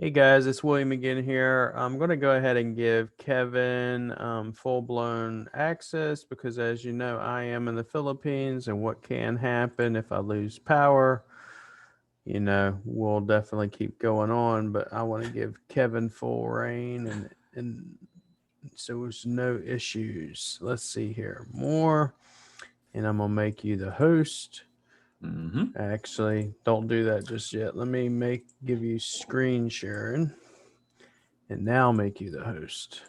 Hey guys, it's William again here. I'm going to go ahead and give Kevin full-blown access because, as you know, I am in the Philippines, and what can happen if I lose power, we'll definitely keep going on. But I want to give Kevin full reign, and so there's no issues. Let's see here, more, and I'm gonna make you the host. Actually, don't do that just yet. Let me give you screen sharing, and now I'll make you the host.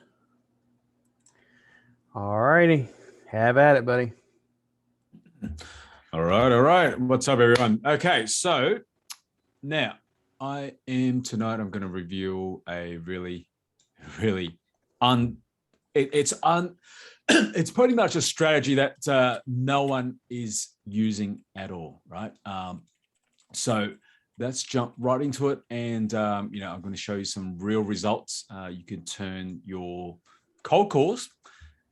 All righty, have at it, buddy. All right. What's up, everyone? Okay, so now I'm going to review a really it's pretty much a strategy that no one is using at all, right? So let's jump right into it, and I'm going to show you some real results. You can turn your cold calls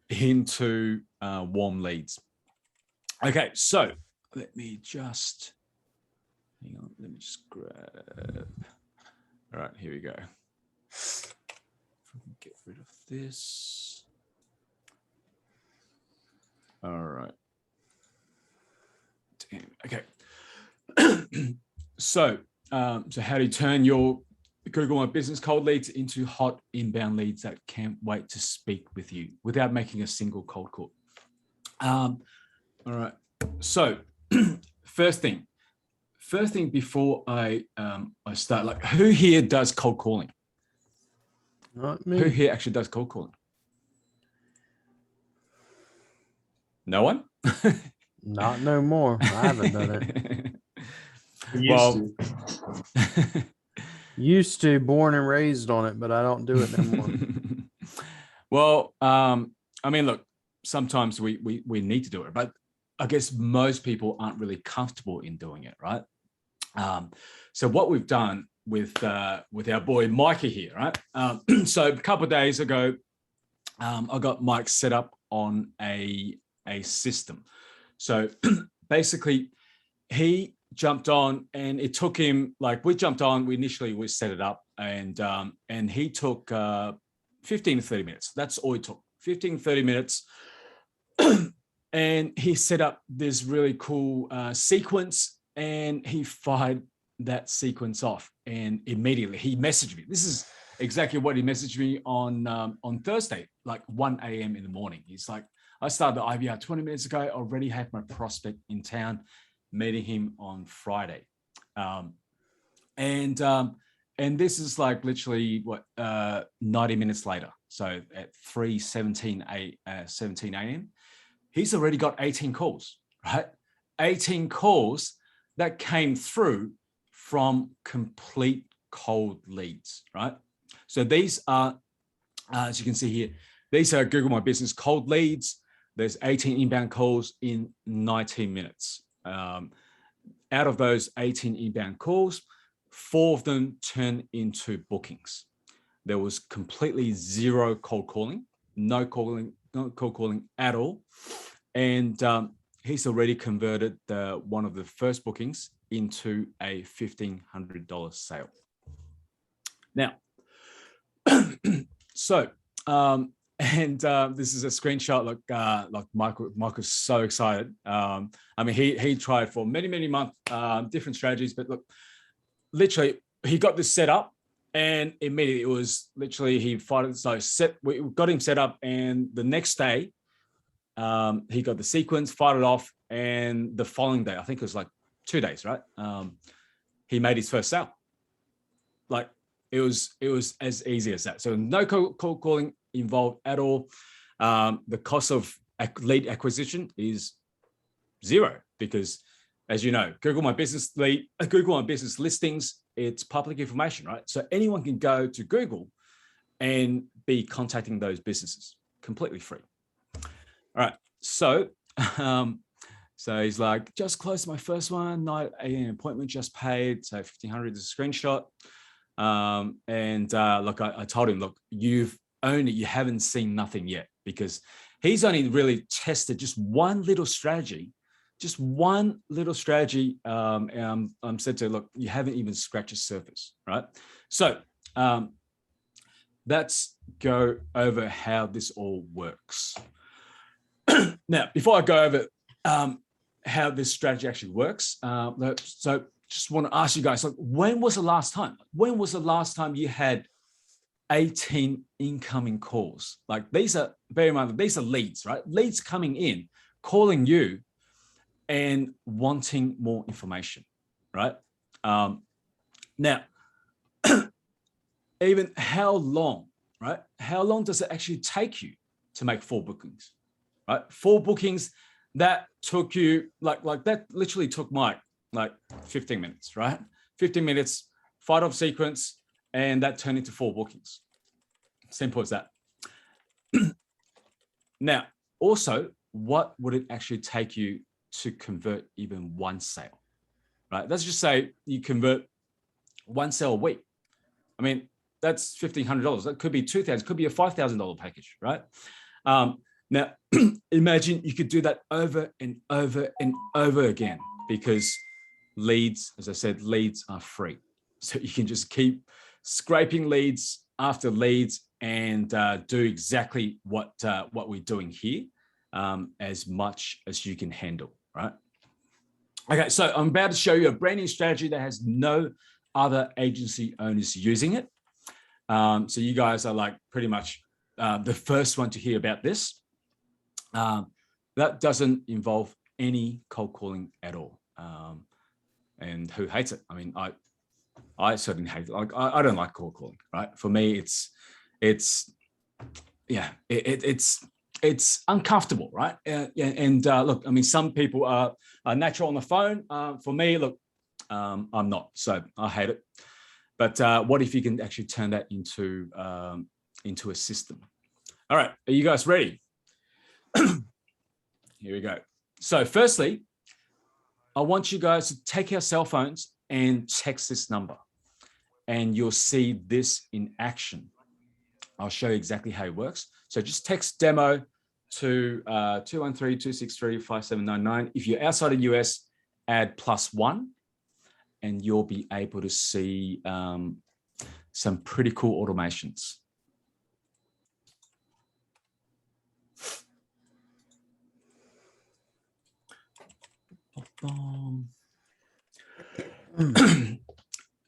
into warm leads. Okay, so let me just hang on. Let me just grab. All right, here we go. If we can get rid of this. All right. Damn. Okay. So how do you turn your Google My Business cold leads into hot inbound leads that can't wait to speak with you without making a single cold call? All right. So first thing before I start, like, who here does cold calling? Not me. Who here actually does cold calling? No one? Not no more. I haven't done it. Used to, born and raised on it, but I don't do it no more. Well, I mean, look, sometimes we need to do it, but I guess most people aren't really comfortable in doing it, right? So what we've done with our boy Mikey here, right? So a couple of days ago, I got Mike set up on a system. So basically, he jumped on, and it took him, like, we jumped on. We set it up, and he took 15 to 30 minutes. That's all it took. 15 to 30 minutes. And he set up this really cool sequence, and he fired that sequence off. And immediately he messaged me. This is exactly what he messaged me on Thursday, like 1 a.m. in the morning. He's like, I started the IVR 20 minutes ago. I already have my prospect in town, meeting him on Friday. And this is like literally 90 minutes later. So at 3:17 a.m., he's already got 18 calls, right? 18 calls that came through from complete cold leads, right? So these are, as you can see here, these are Google My Business cold leads. There's 18 inbound calls in 19 minutes. Out of those 18 inbound calls, 4 of them turned into bookings. There was completely zero cold calling, no cold calling at all. And he's already converted one of the first bookings into a $1,500 sale. Now, so, this is a screenshot. Like Mike was so excited. I mean, he tried for many months, different strategies, but look, literally, he got this set up, and immediately it was literally we got him set up, and the next day, he got the sequence, fired it off, and the following day, I think it was like 2 days, right? He made his first sale. Like, it was as easy as that. So no cold calling involved at all. The cost of lead acquisition is zero because, as you know, Google My Business listings, it's public information, right? So anyone can go to Google and be contacting those businesses completely free. All right, so he's like, just closed my first one, night an appointment just paid, so 1,500 is a screenshot. Look, I told him, look, you haven't seen nothing yet, because he's only really tested just one little strategy. I'm said to, look, you haven't even scratched the surface, right? So let's go over how this all works. Now, before I go over how this strategy actually works, so just want to ask you guys, like, when was the last time? When was the last time you had 18 incoming calls? Like, these are, bear in mind, these are leads, right? Leads coming in, calling you and wanting more information, right? Now, even how long, right? How long does it actually take you to make 4 bookings, right? 4 bookings that took you, like that literally took Mike like 15 minutes, right? 15 minutes, fight off sequence, and that turned into 4 bookings. Simple as that. Now, also, what would it actually take you to convert even 1 sale, right? Let's just say you convert 1 sale a week. I mean, that's $1,500. That could be $2,000, could be a $5,000 package, right? Now, imagine you could do that over and over and over again, because leads, as I said, leads are free. So you can just keep scraping leads after leads and do exactly what we're doing here, as much as you can handle, right? Okay, so I'm about to show you a brand new strategy that has no other agency owners using it. So you guys are like pretty much the first one to hear about this. That doesn't involve any cold calling at all. And who hates it? I mean, I certainly hate it. Like, I don't like cold calling, right? For me, it's uncomfortable, right? And look, I mean, some people are natural on the phone. For me, look, I'm not, so I hate it. But what if you can actually turn that into a system? All right, are you guys ready? Here we go. So firstly, I want you guys to take your cell phones and text this number, and you'll see this in action. I'll show you exactly how it works. So just text demo to 213-263-5799. If you're outside of US, add +1, and you'll be able to see some pretty cool automations.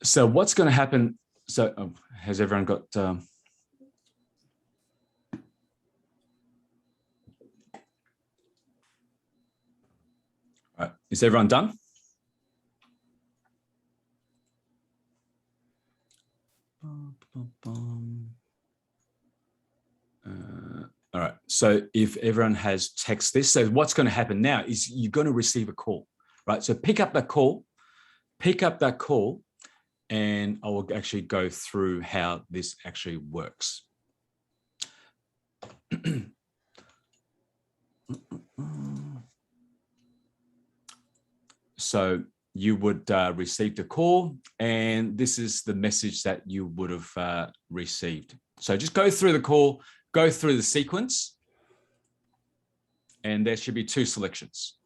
So what's going to happen? So has everyone got? All right, is everyone done? All right, so if everyone has text this, so what's going to happen now is you're going to receive a call, right? So pick up that call, and I will actually go through how this actually works. So you would receive the call, and this is the message that you would have received. So just go through the call, go through the sequence, and there should be 2 selections.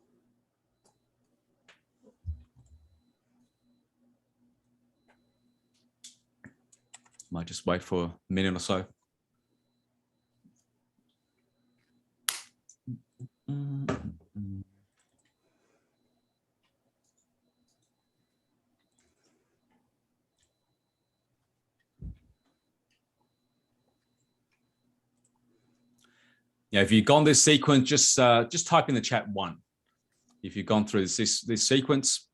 Might just wait for a minute or so. Yeah, if you've gone this sequence, just type in the chat 1. If you've gone through this sequence,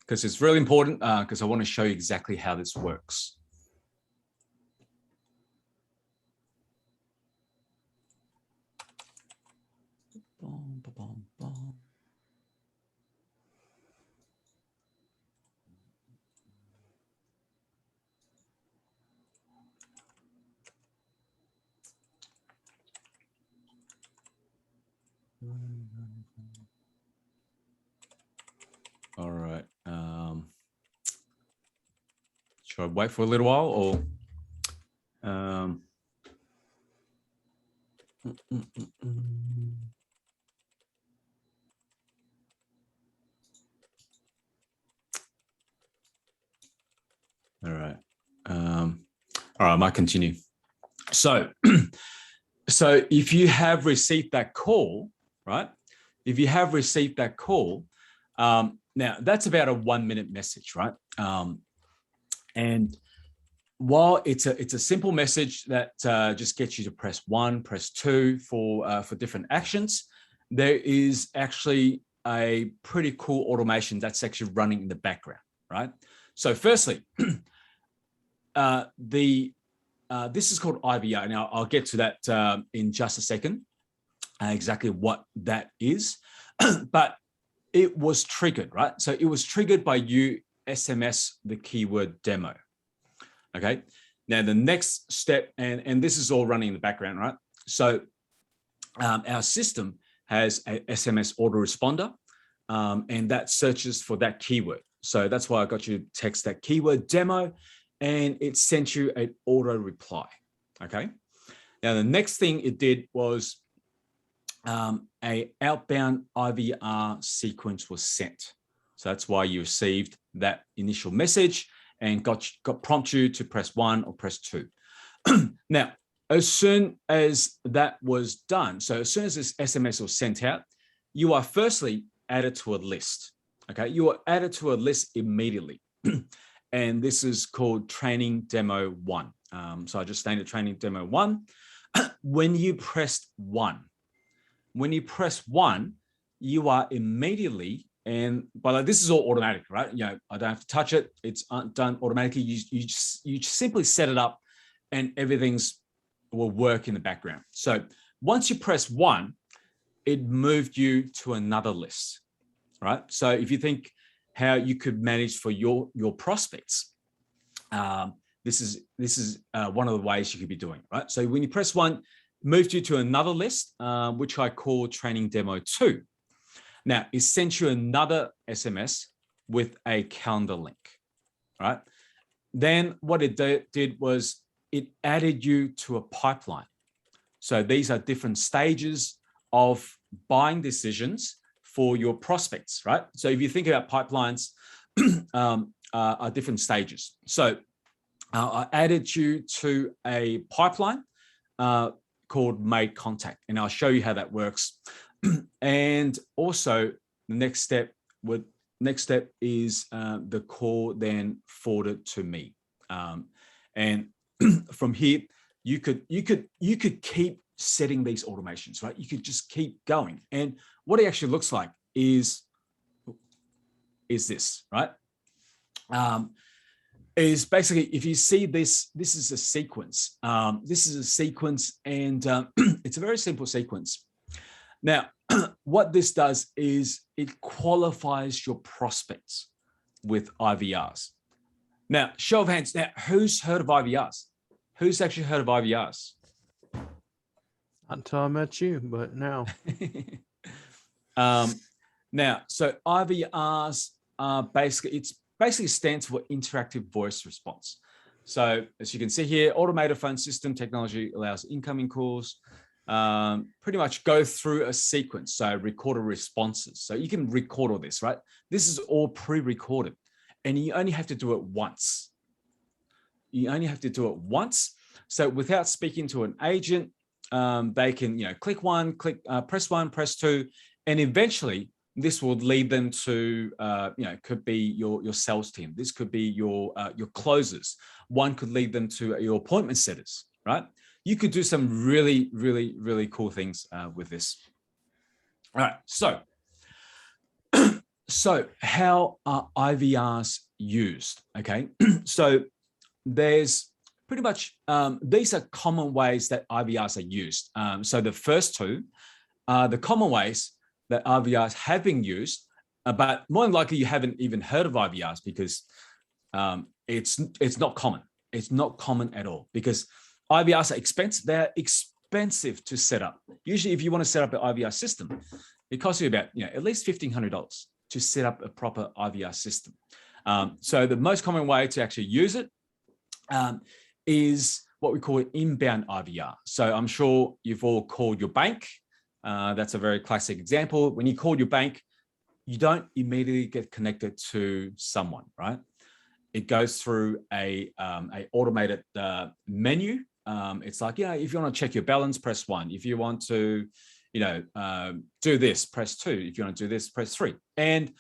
because it's really important, because I want to show you exactly how this works. All right. Should I wait for a little while, or? All right. All right, I might continue. So, so if you have received that call, right? If you have received that call, now that's about a 1-minute message, right? And while it's a simple message that just gets you to press 1, press 2 for different actions, there is actually a pretty cool automation that's actually running in the background, right? So firstly, this is called IVR. Now I'll get to that in just a second, exactly what that is, but it was triggered, right? So it was triggered by you SMS the keyword demo. Okay. Now the next step, and this is all running in the background, right? So our system has a SMS autoresponder, and that searches for that keyword. So that's why I got you to text that keyword demo, and it sent you an auto reply. Okay. Now the next thing it did was a outbound IVR sequence was sent. So that's why you received that initial message and got prompt you to press 1 or press 2. Now, as soon as that was done, so as soon as this SMS was sent out, you are firstly added to a list. Okay, you are added to a list immediately. And this is called training demo 1. So I just named it training demo 1. When you press 1, you are immediately, and by the way, this is all automatic, right? You know, I don't have to touch it. It's done automatically. You simply set it up and everything's will work in the background. So once you press 1, it moved you to another list, right? So if you think how you could manage for your prospects, this is one of the ways you could be doing, right? So when you press 1, moved you to another list, which I call training demo 2. Now it sent you another SMS with a calendar link, right? Then what it did was it added you to a pipeline. So these are different stages of buying decisions for your prospects, right? So if you think about pipelines, are different stages. So I added you to a pipeline called Made Contact, and I'll show you how that works. And also the next step is the call then forwarded to me, and from here you could keep setting these automations, right? You could just keep going, and what it actually looks like is this, right? Is basically, if you see this is a sequence. This is a sequence, and it's a very simple sequence. Now, what this does is it qualifies your prospects with IVRs. Now, show of hands. Now, who's heard of IVRs? Who's actually heard of IVRs? Not until I met you, but now. Now, so IVRs are basically stands for interactive voice response. So as you can see here, automated phone system technology allows incoming calls pretty much go through a sequence. So recorded responses. So you can record all this, right? This is all pre-recorded, and you only have to do it once. You only have to do it once. So without speaking to an agent, they can, click 1, press 1, press 2, and eventually this will lead them to, could be your sales team. This could be your closers. One could lead them to your appointment setters, right? You could do some really, really, really cool things with this. All right, so how are IVRs used? Okay, so there's pretty much, these are common ways that IVRs are used. So the first two are the common ways that IVRs have been used, but more than likely you haven't even heard of IVRs because it's not common. It's not common at all because IVRs are expensive. They're expensive to set up. Usually, if you want to set up an IVR system, it costs you about at least $1,500 to set up a proper IVR system. So the most common way to actually use it is what we call an inbound IVR. So I'm sure you've all called your bank. That's a very classic example. When you call your bank, you don't immediately get connected to someone, right? it goes through a automated menu. It's like, if you want to check your balance, press 1. If you want to, do this, press 2. If you want to do this, press 3. And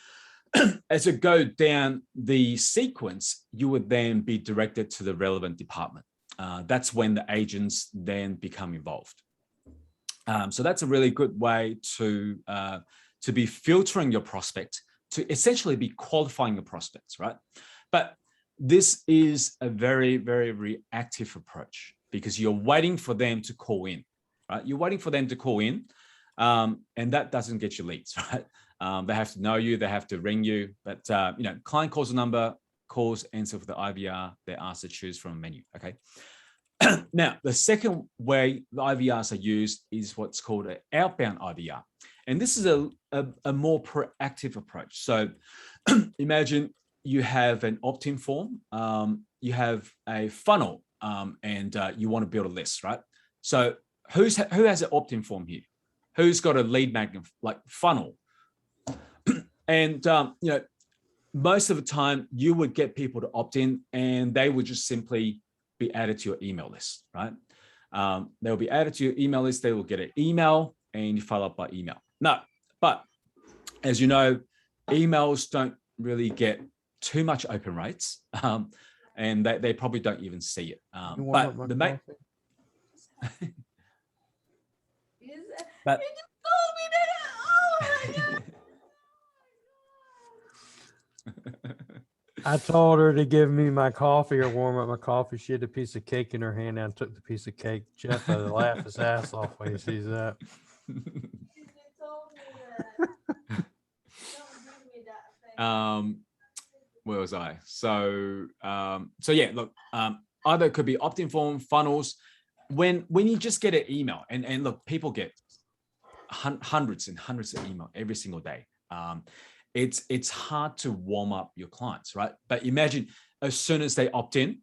as you go down the sequence, you would then be directed to the relevant department. That's when the agents then become involved. So that's a really good way to be filtering your prospect, to essentially be qualifying your prospects, right? But this is a very, very reactive approach because you're waiting for them to call in, right? You're waiting for them to call in, and that doesn't get you leads, right? They have to know you, they have to ring you, but client calls a number, calls, answer for the IVR, they're asked to choose from a menu, okay? Now, the second way the IVRs are used is what's called an outbound IVR. And this is a more proactive approach. So imagine you have an opt-in form, you have a funnel, and you want to build a list, right? So who has an opt-in form here? Who's got a lead magnet, like funnel? And, most of the time you would get people to opt in and they would just simply be added to your email list, right? They'll be added to your email list. They will get an email and you follow up by email. No, but as you know, emails don't really get too much open rates, and they probably don't even see it. But the main, but you just told me that. Oh my God. I told her to give me my coffee or warm up my coffee. She had a piece of cake in her hand and I took the piece of cake. Jeff had to laugh his ass off when he sees that. You just told me that. Don't give me that thing. Where was I? So yeah, look, either it could be opt-in form, funnels. When you just get an email, and look, people get hundreds and hundreds of email every single day. It's hard to warm up your clients, right? But imagine as soon as they opt in,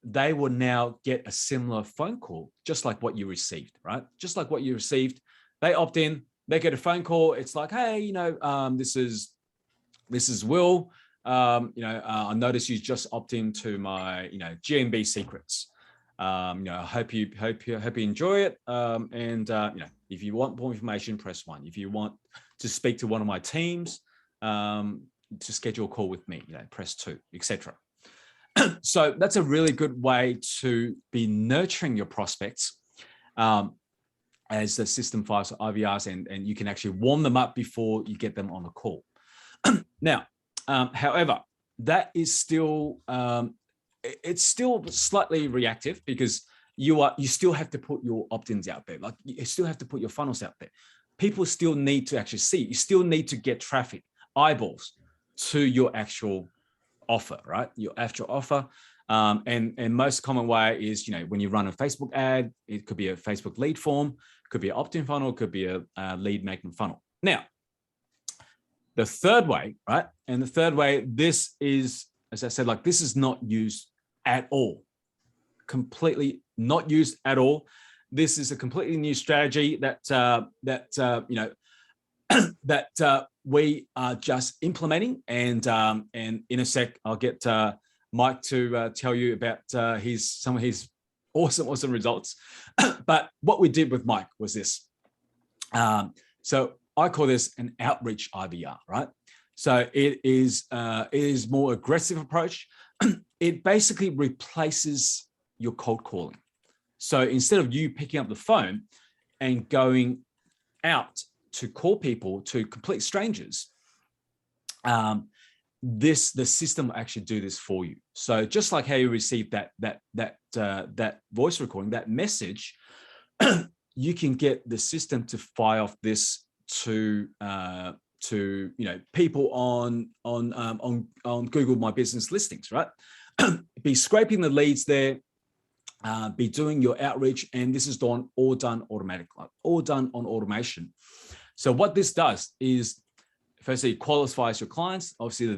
they will now get a similar phone call, just like what you received, right? Just like what you received. They opt in, they get a phone call. It's like, hey, this is Will. I noticed you just opt into my, GMB secrets. I hope you enjoy it. If you want more information, press 1. If you want to speak to one of my teams, to schedule a call with me, press 2, etc. So that's a really good way to be nurturing your prospects, as the system fires IVRs, and you can actually warm them up before you get them on a call. Now, however, that is still it's still slightly reactive because you still have to put your opt-ins out there. Like you still have to put your funnels out there. People still need to actually see. You still need to get traffic, eyeballs to your actual offer, right? Your actual offer. And most common way is, when you run a Facebook ad, it could be a Facebook lead form, could be an opt-in funnel, could be a lead magnet funnel. Now, the third way, right? And the third way, this is, as I said, like this is not used at all. Completely not used at all. This is a completely new strategy that we are just implementing, and in a sec I'll get Mike to tell you about some of his awesome results. But what we did with Mike was this. So I call this an outreach IVR, right? So it is more aggressive approach. It basically replaces your cold calling. So instead of you picking up the phone and going out to call people, to complete strangers, the system will actually do this for you. So just like how you received that voice recording, that message, you can get the system to fire off this to people on Google My Business listings, right? Be scraping the leads there, be doing your outreach, and this is all done automatically, all done on automation. So what this does is, firstly, it qualifies your clients. Obviously, the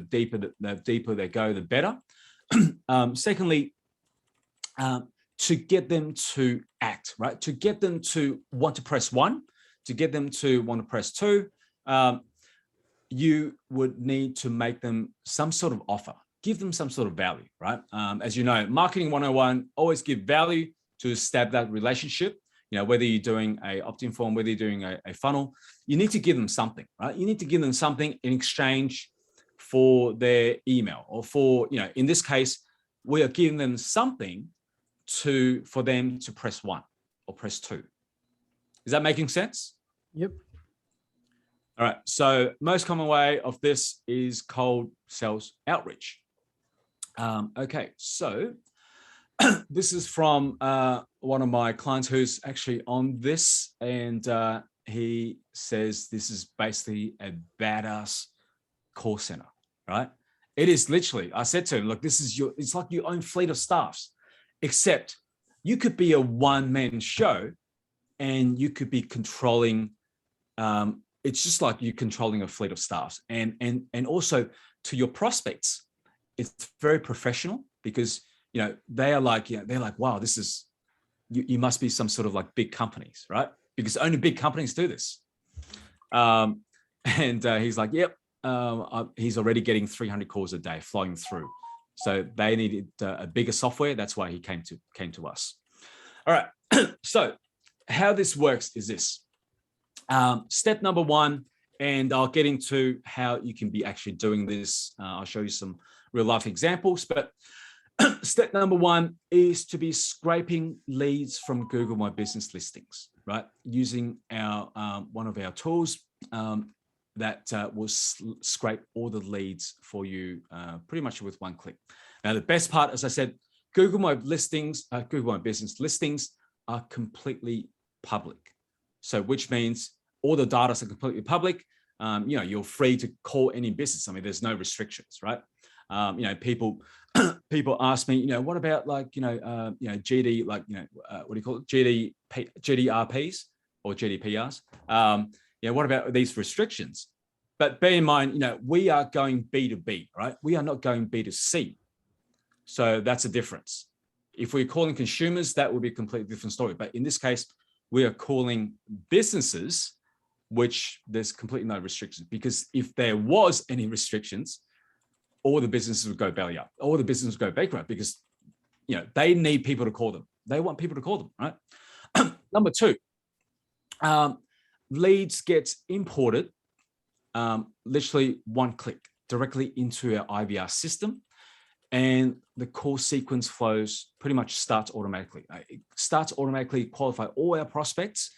deeper they go, the better. Secondly, to get them to act, right? To get them to want to press 1, to get them to want to press 2. you would need to make them some sort of offer, give them some sort of value, right? As you know, marketing 101, always give value to establish that relationship. Whether you're doing a opt-in form, whether you're doing a funnel, you need to give them something, right? You need to give them something in exchange for their email, or for, in this case, we are giving them something for them to press 1 or press 2. Is that making sense? Yep. All right. So most common way of this is cold sales outreach. Okay. So this is from one of my clients who's actually on this, and he says this is basically a badass call center, right? It is literally, I said to him, look, it's like your own fleet of staffs, except you could be a one-man show and you could be controlling, it's just like you're controlling a fleet of staffs. And also to your prospects, it's very professional, because they are like, they're like, wow, this is, you must be some sort of like big companies, right? Because only big companies do this. And he's like, yep, he's already getting 300 calls a day flowing through. So they needed a bigger software. That's why he came to us. All right. So how this works is this. Step number 1, and I'll get into how you can be actually doing this. I'll show you some real life examples, but step number 1 is to be scraping leads from Google My Business listings, right? Using our one of our tools that will scrape all the leads for you pretty much with one click. Now, the best part, as I said, Google My Business listings are completely public. So which means all the data are completely public. You're free to call any business. I mean, there's no restrictions, right? People ask me, what about like, GD, like, what do you call it? GDRPs or GDPRs? What about these restrictions? But bear in mind, we are going B2B, right? We are not going B2C. So that's a difference. If we're calling consumers, that would be a completely different story. But in this case, we are calling businesses, which there's completely no restrictions, because if there was any restrictions, all the businesses would go belly up. All the businesses would go bankrupt, because they need people to call them. They want people to call them, right? Number 2, leads gets imported literally one click directly into our IVR system, and the call sequence flows pretty much starts automatically. It starts automatically qualify all our prospects,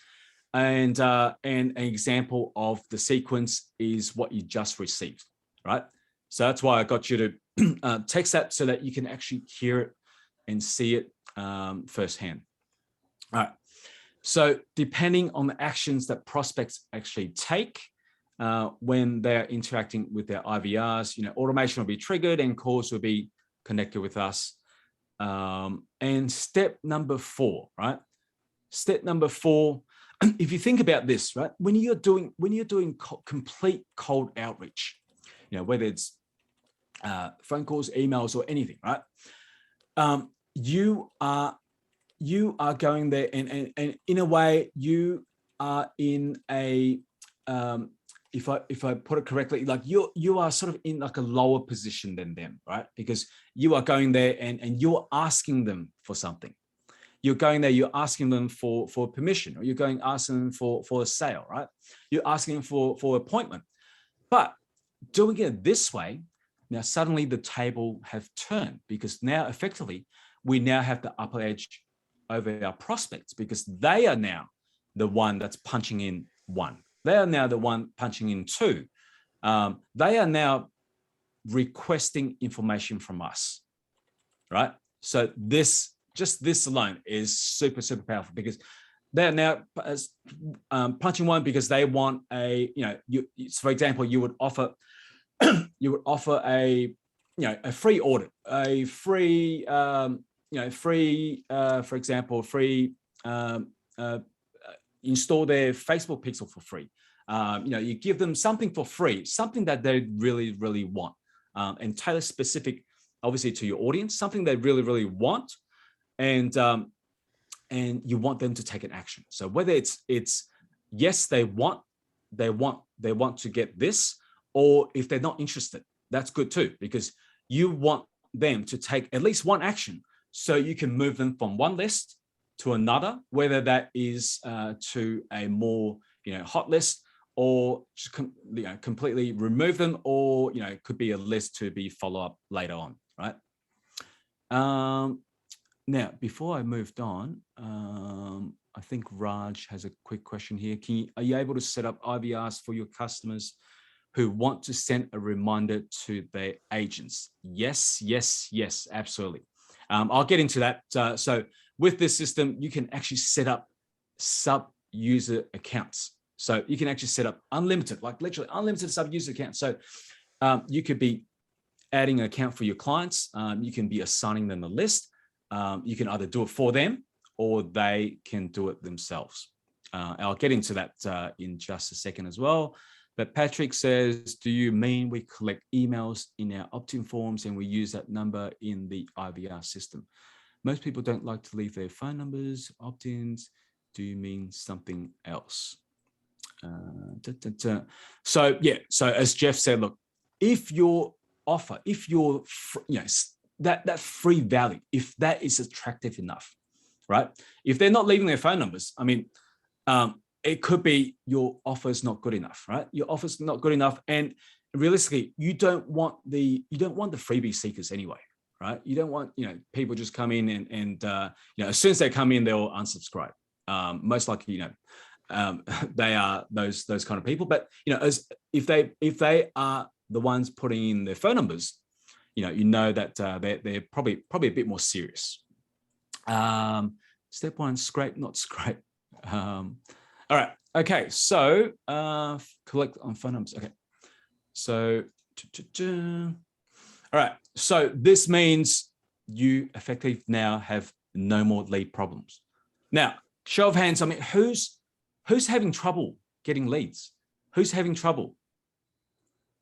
and an example of the sequence is what you just received, right? So that's why I got you to text that, so that you can actually hear it and see it firsthand. All right. So depending on the actions that prospects actually take when they're interacting with their IVRs, automation will be triggered and calls will be connected with us. And step number 4, right? Step number 4, if you think about this, right? When you're doing complete cold outreach, whether it's phone calls, emails, or anything, right? You are going there, and in a way, you are in a if I put it correctly, like you are sort of in like a lower position than them, right? Because you are going there and you're asking them for something. You're going there, you're asking them for permission, or you're asking them for a sale, right? You're asking them for appointment. But doing it this way, now suddenly the table have turned, because now effectively we now have the upper edge over our prospects, because they are now the one that's punching in 1. They are now the one punching in 2. They are now requesting information from us, right? So this alone is super, super powerful, because they're now punching 1 because they want for example, you would offer a free audit, a free for example, free install their Facebook pixel for free. You give them something for free, something that they really, really want, and tailor specific, obviously, to your audience, something they really, really want, and you want them to take an action. So whether it's yes, they want to get this, or if they're not interested, that's good too, because you want them to take at least one action so you can move them from one list to another, whether that is to a more hot list, or just completely remove them, or it could be a list to be follow up later on, right? Now, before I moved on, I think Raj has a quick question here. Are you able to set up IVRs for your customers who want to send a reminder to their agents? Yes, yes, yes, absolutely. I'll get into that. So with this system, you can actually set up sub-user accounts. So you can actually set up unlimited, like literally unlimited sub-user accounts. So you could be adding an account for your clients. You can be assigning them a list. You can either do it for them or they can do it themselves. I'll get into that in just a second as well. But Patrick says, do you mean we collect emails in our opt-in forms and we use that number in the IVR system? Most people don't like to leave their phone numbers, opt-ins. Do you mean something else? So yeah, so as Jeff said, look, if your offer, if your that free value, if that is attractive enough, right? If they're not leaving their phone numbers, I mean, it could be your offer is not good enough, right? Your offer is not good enough, and realistically, you don't want the freebie seekers anyway, right? You don't want people just come in and as soon as they come in, they'll unsubscribe. Most likely, they are those kind of people. But as if they are the ones putting in their phone numbers, that they're probably a bit more serious. Step one, scrape, not scrape. All right. Okay. So collect on phone numbers. Okay. So all right. So this means you effectively now have no more lead problems. Now, show of hands. I mean, who's having trouble getting leads? Who's having trouble?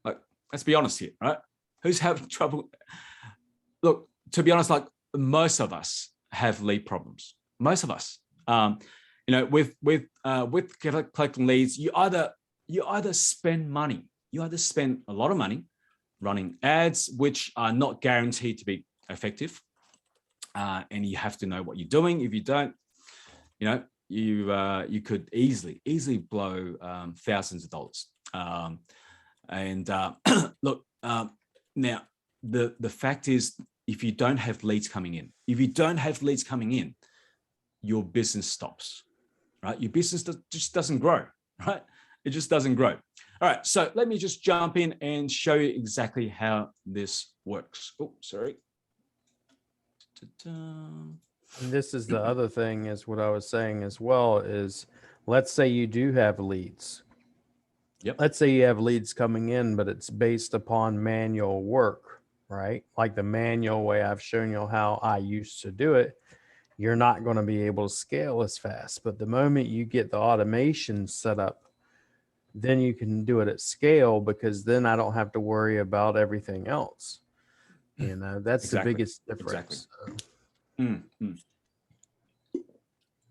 Like, let's be honest here, right? Who's having trouble? Look, to be honest, like most of us have lead problems. Most of us, with collecting leads, you either spend money, you either spend a lot of money running ads, which are not guaranteed to be effective, and you have to know what you're doing. If you don't, you could easily blow thousands of dollars. Look, now the fact is, if you don't have leads coming in, your business stops, right? Your business just doesn't grow, right? It just doesn't grow. All right, so let me just jump in and show you exactly how this works. Oh, sorry. And this is the other thing, is what I was saying as well, is let's say you do have leads. Yep. Let's say you have leads coming in, but it's based upon manual work, right? Like the manual way I've shown you how I used to do it. You're not going to be able to scale as fast. But the moment you get the automation set up, then you can do it at scale, because then I don't have to worry about everything else. That's Exactly. the biggest difference. Exactly.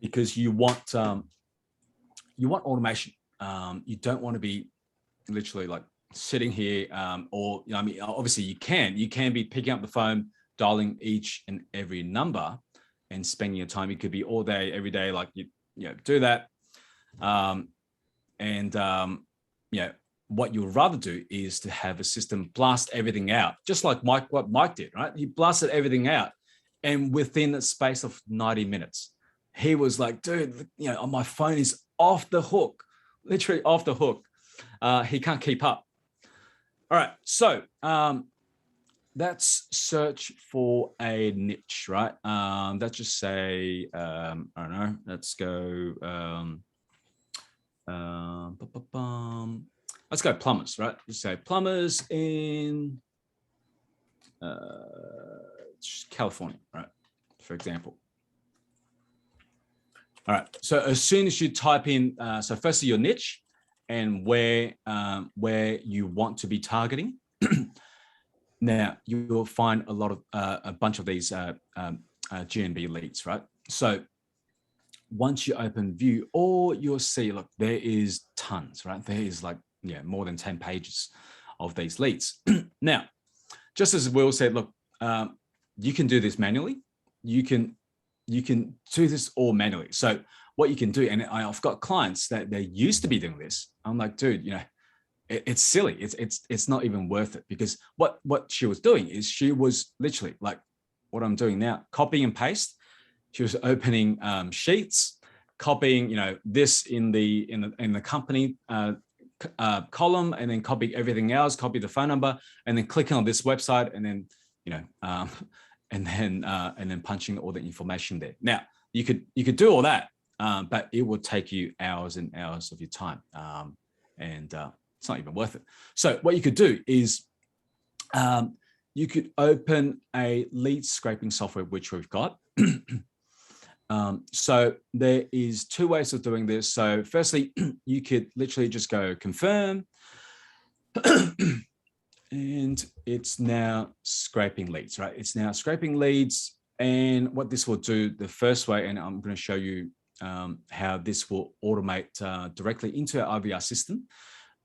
Because you want automation. You don't want to be literally like sitting here, or I mean, obviously you can be picking up the phone, dialing each and every number, and spending your time. It could be all day, every day, like you do that. What you'd rather do is to have a system blast everything out, just like what Mike did, right? He blasted everything out, and within the space of 90 minutes, he was like, dude, my phone is off the hook, literally off the hook. He can't keep up. All right, so let's search for a niche, right? Let's just say, I don't know, let's go, let's go plumbers, right? Let's say plumbers in California, right? For example. All right, so as soon as you type in, so firstly your niche and where you want to be targeting, now you will find a bunch of these GMB leads, right? So once you open view, or you'll see, look, there is tons, right? There is like, more than 10 pages of these leads. Now, just as Will said, look, you can do this manually. You can do this all manually. So what you can do, and I've got clients that they used to be doing this. I'm like, dude, you know, it's silly. It's not even worth it, because what she was doing is she was literally like what I'm doing now, copy and paste. She was opening sheets, copying, you know, this in the company column, and then copy everything else, copy the phone number, and then clicking on this website, and then, you know, and then punching all the information there. Now you could do all that, but it will take you hours and hours of your time, and it's not even worth it. So what you could do is you could open a lead scraping software, which we've got. So there is two ways of doing this. So firstly, you could literally just go confirm, and it's now scraping leads, right? It's now scraping leads. And what this will do the first way, and I'm going to show you how this will automate directly into our IVR system.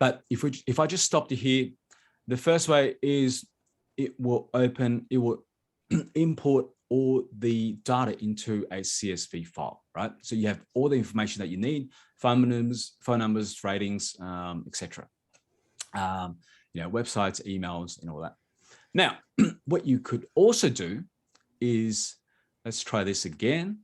But if I just stopped here, the first way is it will import all the data into a CSV file, right? So you have all the information that you need: phone numbers, ratings, etc. You know, websites, emails, and all that. Now, what you could also do is, let's try this again,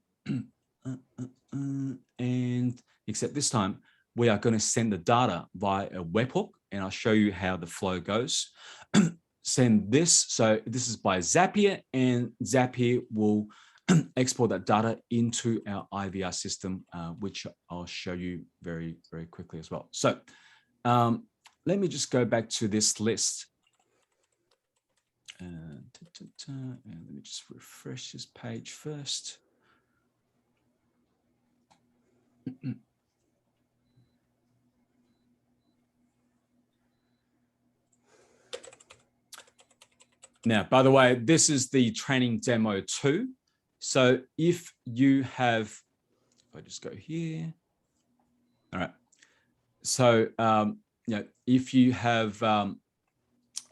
and except this time we are going to send the data via a webhook, and I'll show you how the flow goes. Send this. So this is by Zapier, and Zapier will export that data into our IVR system, which I'll show you very, very quickly as well. So let me just go back to this list. And let me just refresh this page first. Now, by the way, this is the training demo 2. So if you have, if I just go here, all right. So you know, if you have,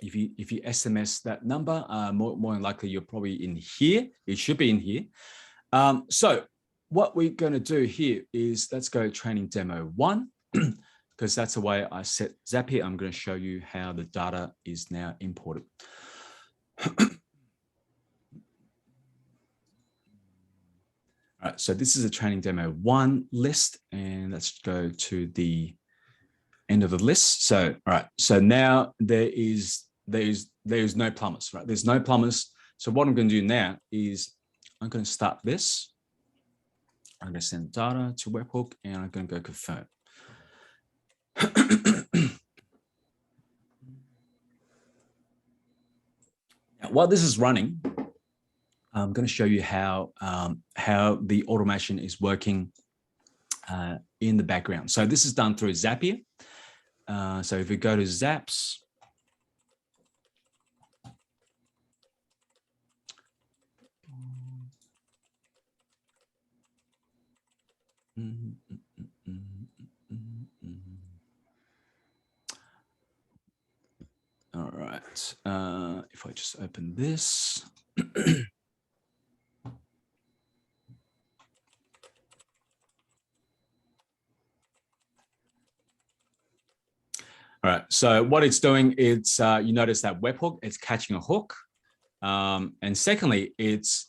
if you SMS that number, more than likely you're probably in here. It should be in here. So what we're going to do here is, let's go training demo 1, because that's the way I set Zapier. I'm going to show you how the data is now imported. All right, so this is a training demo 1 list, and let's go to the end of the list. So, all right, so now there's no plumbers, right? There's no plumbers. So what I'm going to do now is I'm going to start this. I'm going to send data to webhook, and I'm going to go confirm. Now, while this is running, I'm going to show you how the automation is working in the background. So this is done through Zapier. So if we go to Zaps, all right. If I just open this. All right, so what it's doing, it's you notice that webhook, it's catching a hook. And secondly, it's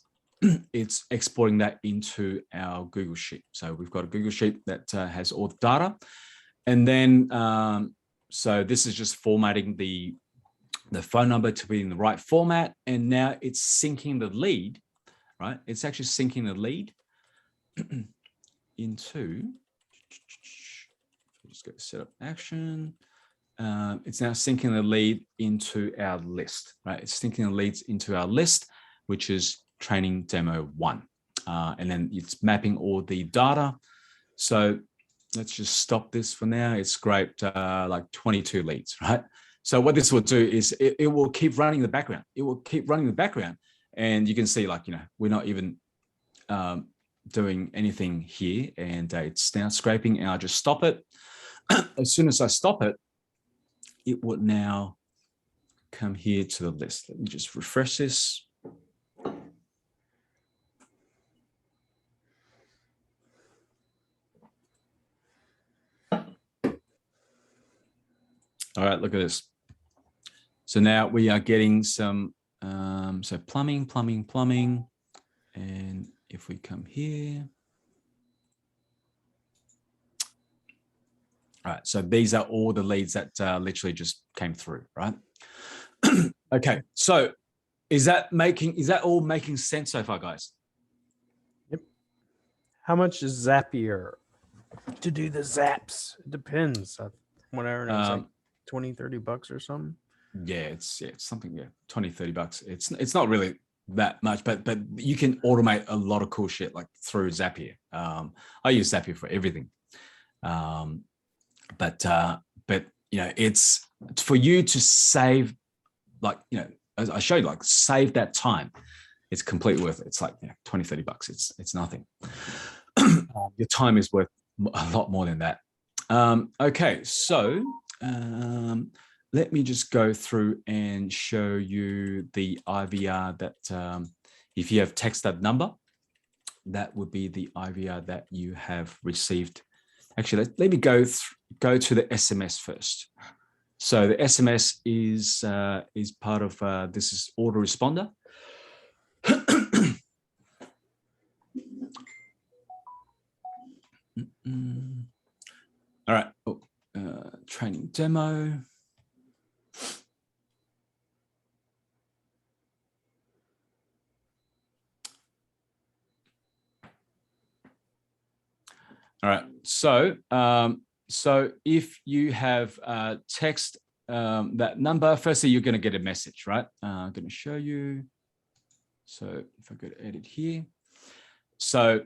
exporting that into our Google Sheet. So we've got a Google Sheet that has all the data. And then, so this is just formatting the phone number to be in the right format. And now it's syncing the lead, right? It's actually syncing the lead into, just go to set up action. It's now syncing the lead into our list, right? It's syncing the leads into our list, which is training demo 1. And then it's mapping all the data. So let's just stop this for now. It's scraped like 22 leads, right? So what this will do is it will keep running in the background. It will keep running in the background. And you can see, like, you know, we're not even doing anything here. And it's now scraping, and I'll just stop it. As soon as I stop it, it would now come here to the list. Let me just refresh this. All right, look at this. So now we are getting some, so plumbing. And if we come here. All right, so these are all the leads that literally just came through, right? Okay, so is that all making sense so far, guys? Yep. How much is Zapier to do the zaps? It depends. Whatever, it's like 20, $30 or something. Yeah, it's something, 20, $30. It's not really that much, but you can automate a lot of cool shit like through Zapier. I use Zapier for everything. But it's for you to save, like, as I showed you, like save that time. It's completely worth it. It's like 20, $30. It's nothing. Your time is worth a lot more than that. Okay, so let me just go through and show you the IVR that if you have text that number, that would be the IVR that you have received. Actually, let me go to the SMS first. So the SMS is part of this is autoresponder. All right. Training demo. All right. So if you have text that number, firstly, you're going to get a message, right? I'm going to show you. So if I go to edit here, so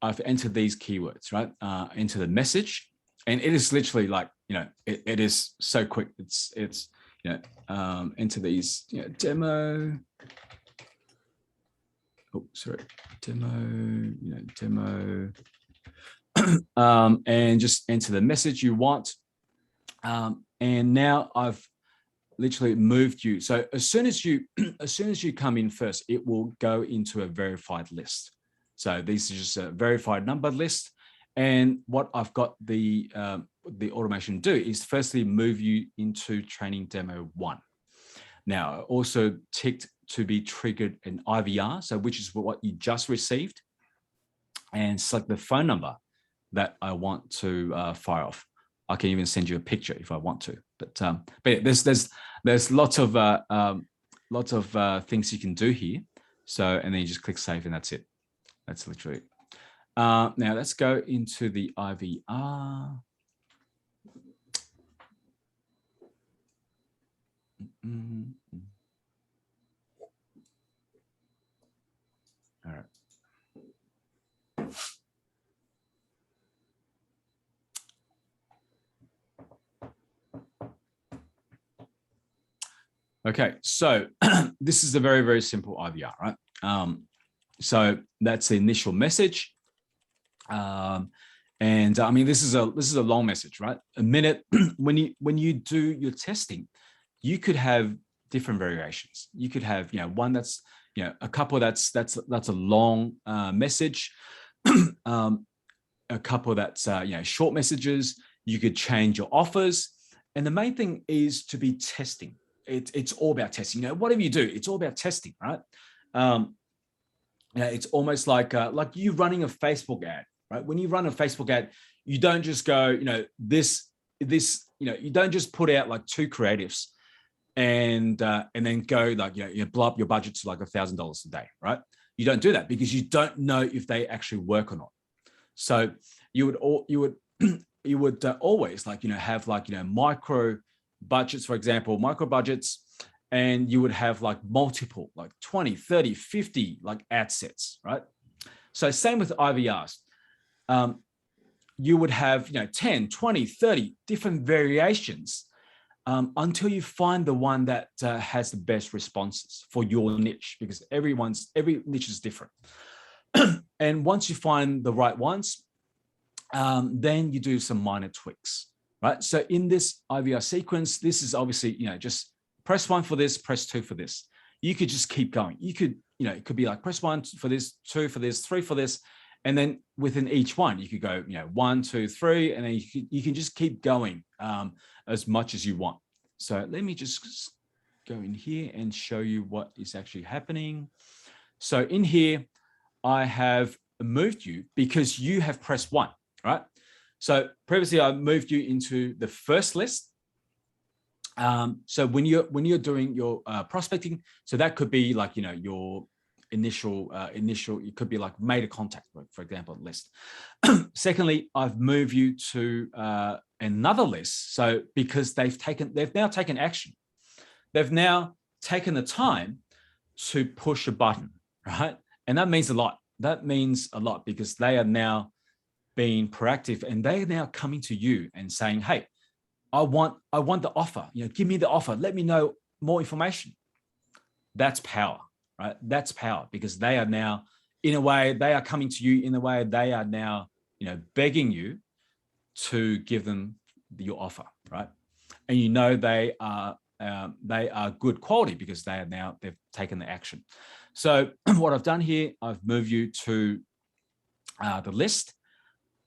I've entered these keywords, right? Into the message, and it is literally like, it is so quick. It's into these, demo. Oh, sorry, demo, demo. And just enter the message you want. And now I've literally moved you. So as soon as you come in first, it will go into a verified list. So this is just a verified number list. And what I've got the automation do is firstly move you into training demo 1. Now, also ticked to be triggered an IVR, so which is what you just received, and select the phone number that I want to fire off. I can even send you a picture if I want to. But yeah, there's lots of things you can do here. So, and then you just click save, and that's it. That's literally it. Now let's go into the IVR. All right. Okay, so this is a very, very simple IVR, right? So that's the initial message. And I mean, this is a long message, right? A minute. When you do your testing, you could have different variations. You could have, one that's, a couple that's a long message, a couple that's short messages. You could change your offers, and the main thing is to be testing. It's all about testing. Whatever you do, it's all about testing, right? It's almost like you running a Facebook ad, right? When you run a Facebook ad, you don't just go, you don't just put out like 2 creatives and then go like, you blow up your budget to like $1,000 a day, right? You don't do that because you don't know if they actually work or not. So you would always have micro budgets, for example, micro budgets, and you would have like multiple, like 20, 30, 50 like ad sets, right? So same with IVRs. You would have 10, 20, 30 different variations until you find the one that has the best responses for your niche, because every niche is different. And once you find the right ones, then you do some minor tweaks, right? So in this IVR sequence, this is obviously, just press 1 for this, press 2 for this. You could just keep going. You could, it could be like press 1 for this, 2 for this, 3 for this. And then within each one, you could go, 1, 2, 3, and then you can just keep going as much as you want. So let me just go in here and show you what is actually happening. So in here, I have moved you because you have pressed 1, right? So previously I moved you into the first list. So when you're doing your prospecting, so that could be like, your initial, it could be like made a contact, for example, list. Secondly, I've moved you to another list. So because they've now taken action. They've now taken the time to push a button, right? And that means a lot. That means a lot because they are now being proactive and they're now coming to you and saying, hey, I want the offer, give me the offer. Let me know more information. That's power, right? That's power because they are now, in a way, they are coming to you in a way they are now, begging you to give them your offer, right? And they are good quality because they've taken the action. So what I've done here, I've moved you to the list.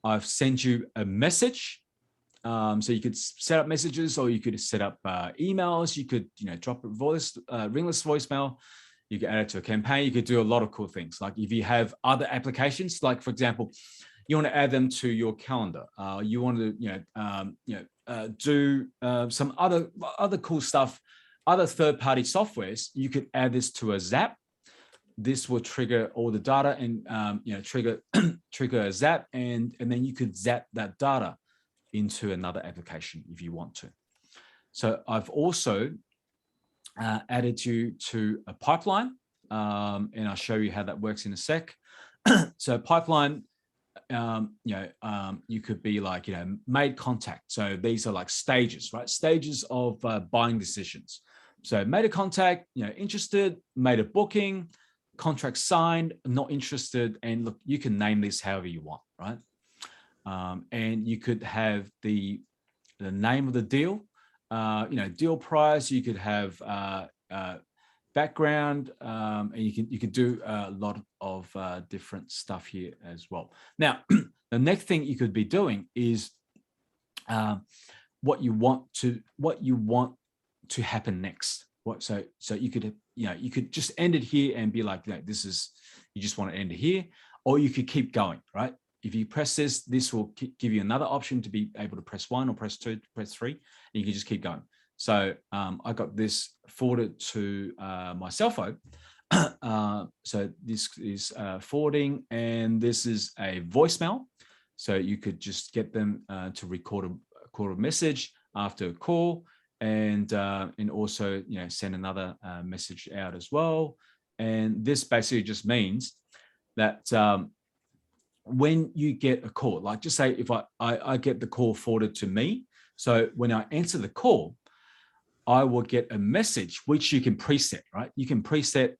I've sent you a message. So you could set up messages or you could set up emails. You could, drop a ringless voicemail. You could add it to a campaign. You could do a lot of cool things. Like if you have other applications, like for example, you want to add them to your calendar. You want to, do some other cool stuff, other third-party softwares. You could add this to a Zap. This will trigger all the data and trigger a Zap, and then you could zap that data into another application if you want to. So I've also added you to a pipeline, and I'll show you how that works in a sec. So pipeline, you could be like, made contact. So these are like stages, right? Stages of buying decisions. So made a contact, interested, made a booking, contract signed, not interested. And look, you can name this however you want, right? And you could have the name of the deal, deal price. You could have background, and you can do a lot of different stuff here as well. Now, the next thing you could be doing is what you want to happen next. So you could you could just end it here and be like, this is, you just want to end it here, or you could keep going, right? If you press this, this will give you another option to be able to press 1 or press 2, press 3, and you can just keep going. So I got this forwarded to my cell phone. So this is forwarding, and this is a voicemail. So you could just get them to record a message after a call, and also send another message out as well. And this basically just means that when you get a call, like just say if I get the call forwarded to me, so when I answer the call, I will get a message which you can preset, right? You can preset,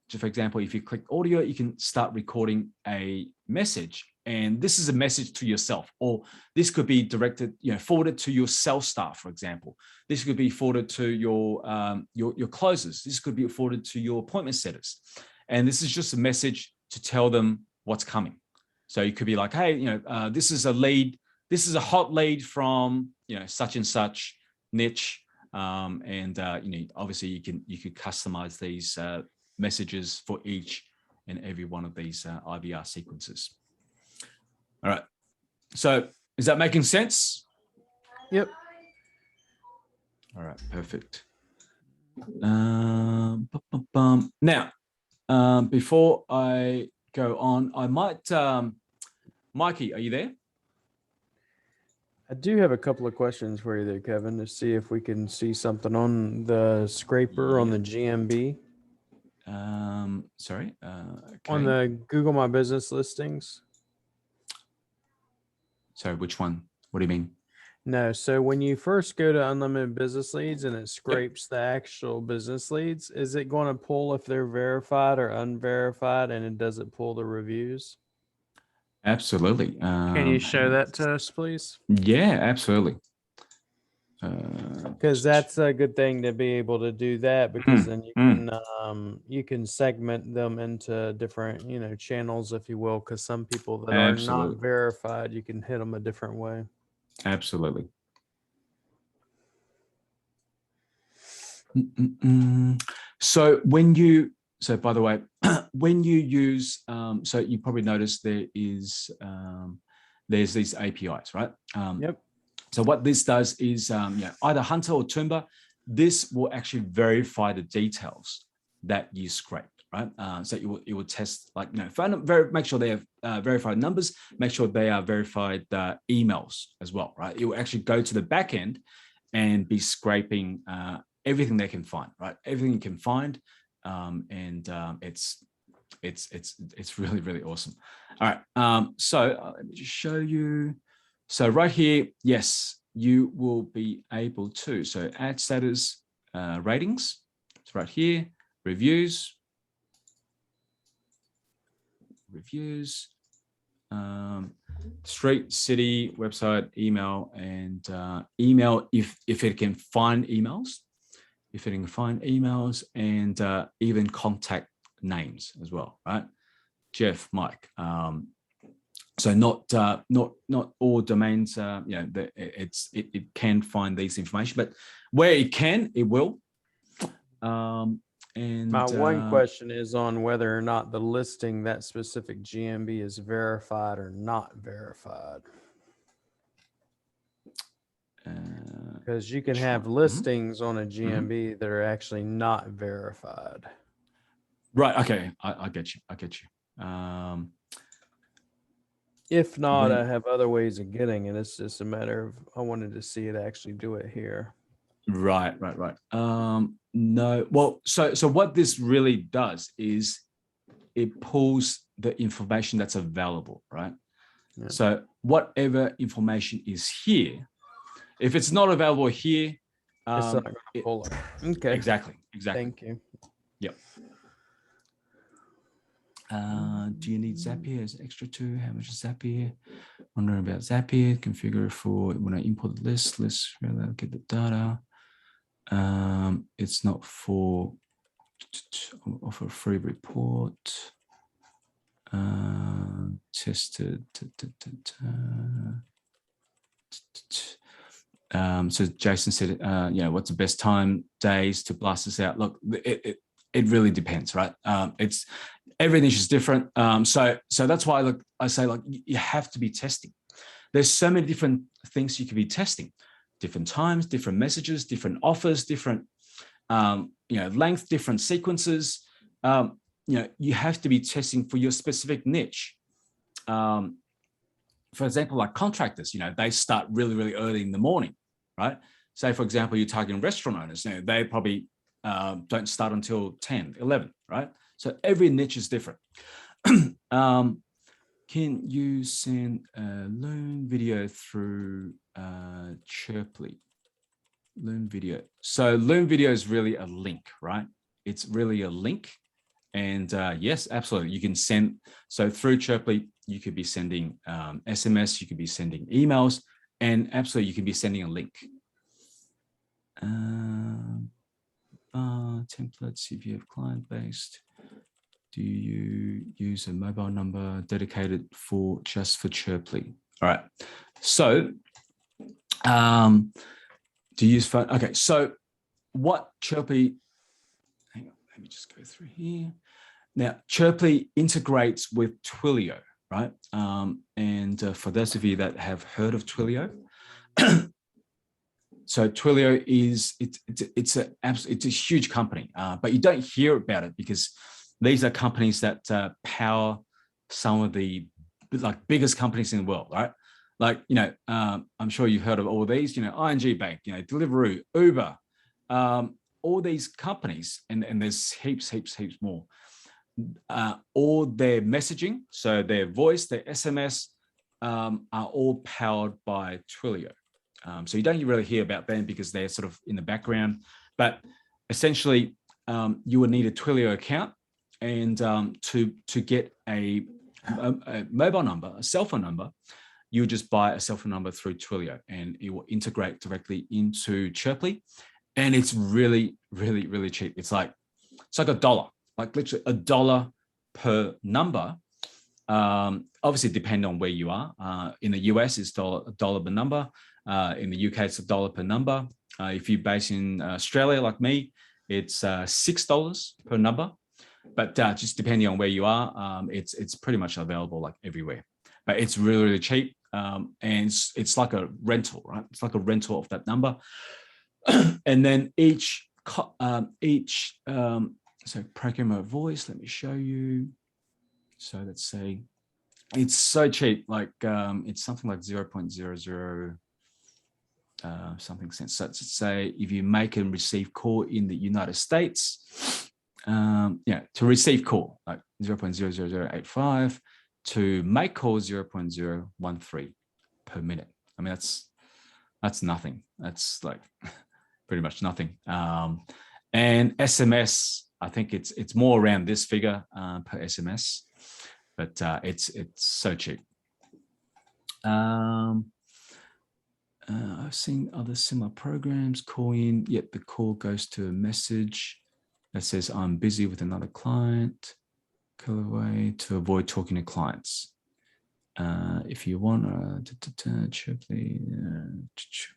so for example, if you click audio, you can start recording a message, and this is a message to yourself, or this could be directed, forwarded to your sales staff, for example. This could be forwarded to your closers. This could be forwarded to your appointment setters, and this is just a message to tell them what's coming. So you could be like, hey, this is a lead. This is a hot lead from such and such niche, and obviously you could customize these messages for each and every one of these IVR sequences. All right. So is that making sense? Yep. All right. Perfect. Now, before I go on, I might, Mikey, are you there? I do have a couple of questions for you there, Kevin, to see if we can see something on the scraper on the GMB. Sorry. Okay. On the Google My Business listings. Sorry, which one? What do you mean? No, so when you first go to unlimited business leads and it scrapes the actual business leads, is it going to pull if they're verified or unverified, and it doesn't pull the reviews? Absolutely. Can you show that to us, please? Yeah, absolutely. Because that's a good thing to be able to do that, because then you can segment them into different, you know, channels, if you will, because some people that are not Absolutely. verified, you can hit them a different way. Absolutely. So by the way, when you use, so you probably noticed there's these APIs, right? Yep. So what this does is, either Hunter or Toomba, this will actually verify the details that you scraped, right? So it will test, like, you know, make sure they have verified numbers, make sure they are verified emails as well, right? It will actually go to the back end and be scraping everything they can find, right? Everything you can find, it's really, really awesome. All right, so let me just show you. So right here, yes, you will be able to. So ad status, ratings. It's right here. Reviews. Street, city, website, email, and email if it can find emails. If it can find emails, and even contact names as well, right? Jeff, Mike. So not all domains, it can find these information, but where it can, it will. And My one question is on whether or not the listing, that specific GMB, is verified or not verified. Because you can have listings on a GMB that are actually not verified. Right. Okay. I get you. If not, I have other ways of getting it. It's just a matter of, I wanted to see it actually do it here. Right. No. Well, so what this really does is it pulls the information that's available, right? Yeah. So whatever information is here, if it's not available here, it's not going to pull it. Okay. Exactly. Thank you. Yep. Do you need Zapier as extra too? How much is Zapier? Wondering about Zapier. Configure for when I import the list. Let's get the data. It's not for offer a free report. Tested. So Jason said, what's the best time, days to blast this out? Look, it really depends, right? It's everything is different. So that's why I say you have to be testing. There's so many different things you could be testing, different times, different messages, different offers, different length, different sequences. You have to be testing for your specific niche. For example, like contractors, they start really, really early in the morning, right? Say, for example, you're targeting restaurant owners, they probably don't start until 10, 11, right? So every niche is different. Can you send a Loom video through Chirply? Loom video. So Loom video is really a link, right? It's really a link. And yes, absolutely. You can send, so through Chirply, you could be sending SMS, you could be sending emails, and absolutely you can be sending a link. Templates, if you have client-based, do you use a mobile number dedicated just for Chirply? All right. So do you use phone? Okay. So what Chirply, hang on, let me just go through here. Now, Chirply integrates with Twilio, right? And for those of you that have heard of Twilio, so Twilio it's a huge company, but you don't hear about it because these are companies that power some of the biggest companies in the world, right? I'm sure you've heard of all these, ING Bank, Deliveroo, Uber, all these companies, and there's heaps more. All their messaging, so their voice, their SMS, are all powered by Twilio. So you don't really hear about them because they're sort of in the background. But essentially, you would need a Twilio account, and to get a mobile number, a cell phone number, you just buy a cell phone number through Twilio, and it will integrate directly into Chirply. And it's really, really, really cheap. It's like $1, like literally $1 per number. Obviously, depending on where you are. In the US, it's $1 per number. In the UK, it's $1 per number. If you're based in Australia, like me, it's $6 per number. But just depending on where you are, it's pretty much available like everywhere. But it's really, really cheap. And it's like a rental, right? It's like a rental of that number. And then so programmer voice, let me show you. So let's say it's so cheap, like it's something like 0.00 something cents. So let's say if you make and receive call in the United States, to receive call like 0.00085, to make call 0.013 per minute. I mean, that's nothing. That's like pretty much nothing. And SMS, I think it's more around this figure per SMS, but it's so cheap. I've seen other similar programs. Call in, yet the call goes to a message that says I'm busy with another client. Call away to avoid talking to clients. If you want,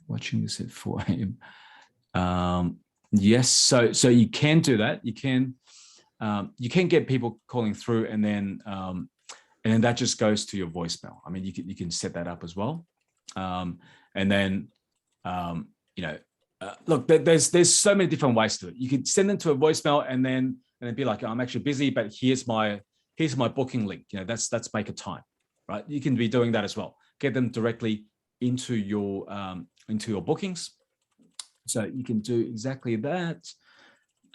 watching this at 4 a.m. Yes, so you can do that. You can get people calling through, and then that just goes to your voicemail. I mean, you can set that up as well. And then look, there's so many different ways to it. You could send them to a voicemail and then be like, I'm actually busy, but here's my booking link. That's make a time, right? You can be doing that as well. Get them directly into your bookings. So you can do exactly that.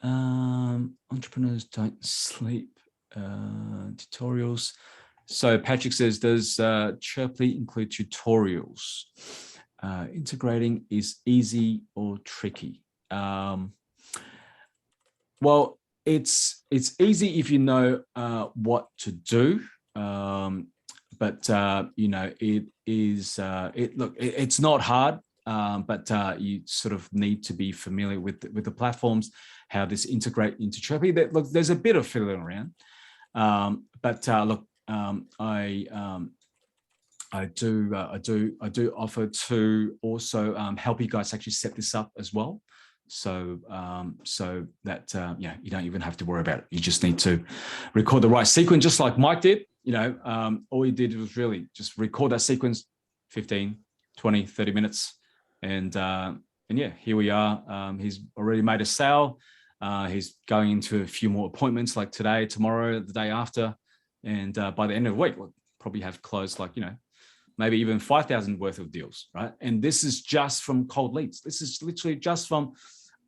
Entrepreneurs don't sleep. Tutorials. So Patrick says, does Chirply include tutorials? Integrating is easy or tricky? Well, it's easy if you know what to do, but it is it's not hard, but you sort of need to be familiar with the platforms, how this integrate into Chirply. Look, there's a bit of fiddling around, but I do offer to also help you guys actually set this up as well. So that you don't even have to worry about it. You just need to record the right sequence, just like Mike did. All he did was really just record that sequence, 15, 20, 30 minutes. And yeah, here we are. He's already made a sale. He's going into a few more appointments like today, tomorrow, the day after. And by the end of the week, we'll probably have closed maybe even 5,000 worth of deals, right? And this is just from cold leads. This is literally just from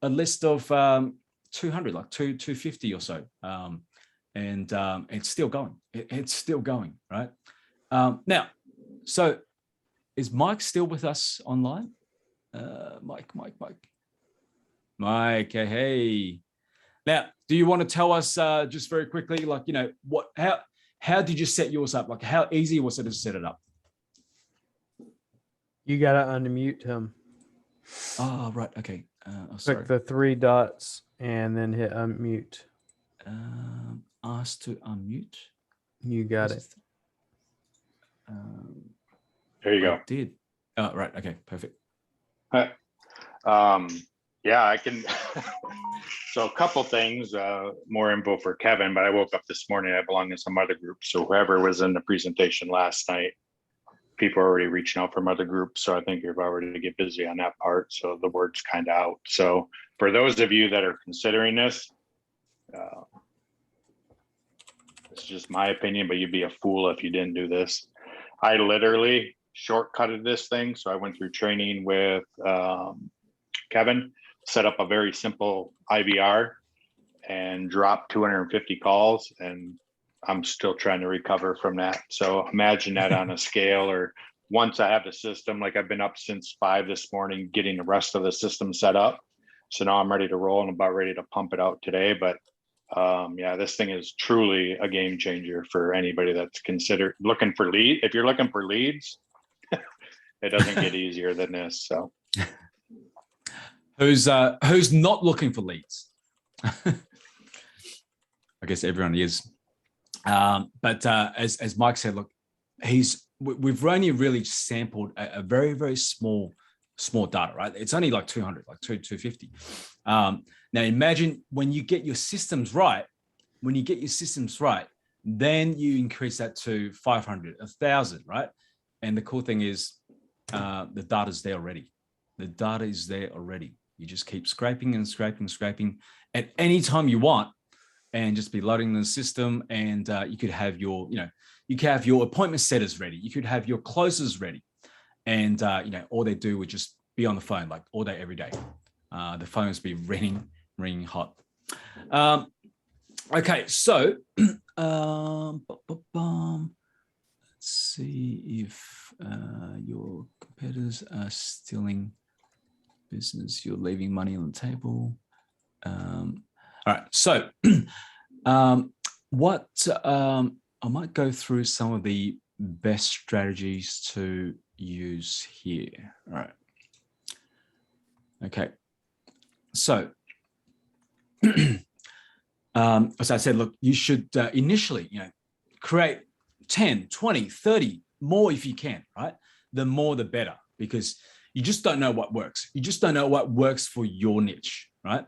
a list of 200, like 250 or so. And it's still going. It's still going, right? Now, so is Mike still with us online? Mike, hey. Now, do you want to tell us just very quickly, how did you set yours up? Like, how easy was it to set it up? You got to unmute him. Oh, right. Okay. Sorry. Click the 3 dots and then hit unmute. Ask to unmute. You got it. There you go. I did. Oh, right. Okay. Perfect. Yeah, I can. So a couple things, more info for Kevin, but I woke up this morning, I belong in some other groups. So whoever was in the presentation last night, people are already reaching out from other groups. So I think you're already to get busy on that part. So the word's kind of out. So for those of you that are considering this, it's just my opinion, but you'd be a fool if you didn't do this. I literally shortcutted this thing. So I went through training with Kevin, set up a very simple IVR and dropped 250 calls, and I'm still trying to recover from that. So imagine that on a scale, or once I have the system, like I've been up since 5 this morning, getting the rest of the system set up. So now I'm ready to roll and about ready to pump it out today. But yeah, this thing is truly a game changer for anybody that's looking for lead. If you're looking for leads, It doesn't get easier than this. So Who's not looking for leads? I guess everyone is. But as Mike said, look, we've only really sampled a very, very small data, right? It's only like 200, like 250. Now imagine when you get your systems right, then you increase that to 500, 1,000, right? And the cool thing is the data's there already. The data is there already. You just keep scraping and scraping at any time you want, and just be loading the system. And you could have your, you could have your appointment setters ready. You could have your closers ready. And, all they do would just be on the phone, like all day, every day. The phones be ringing hot. Okay, so let's see if your competitors are stealing business. You're leaving money on the table. All right, so what I might go through some of the best strategies to use here. All right. Okay. So as I said, look, you should initially, create 10, 20, 30 more if you can, right? The more, the better, because you just don't know what works. You just don't know what works for your niche, right?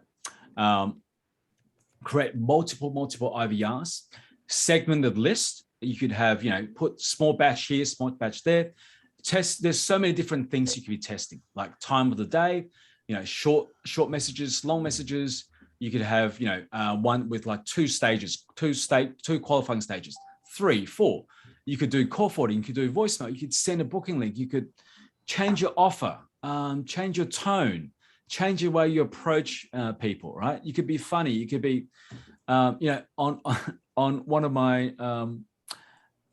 Create multiple IVRs, segmented list. You could have, put small batch here, small batch there. Test. There's so many different things you could be testing, like time of the day, short messages, long messages. You could have, one with like two qualifying stages, 3, 4. You could do call forwarding, you could do voicemail, you could send a booking link, you could change your offer, change your tone, change the way you approach people, right? You could be funny, you could be, on one of my,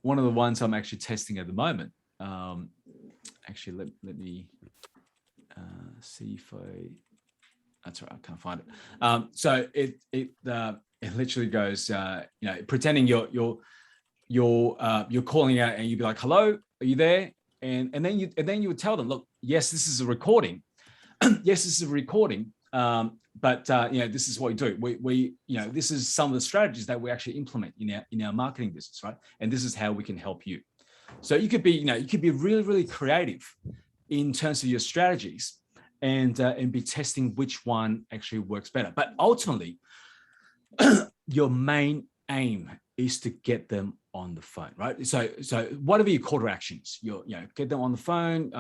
one of the ones I'm actually testing at the moment. Actually, let me see if that's right, I can't find it. So it literally goes, pretending you're calling out, and you'd be like, "Hello, are you there?" And then you would tell them, "Look, yes, this is a recording. Yes, this is a recording. But this is what we do. We this is some of the strategies that we actually implement in our marketing business, right? And this is how we can help you." So you could be, you could be really, really creative in terms of your strategies, and be testing which one actually works better. But ultimately, your main aim is to get them on the phone, right? So whatever your call to actions, get them on the phone.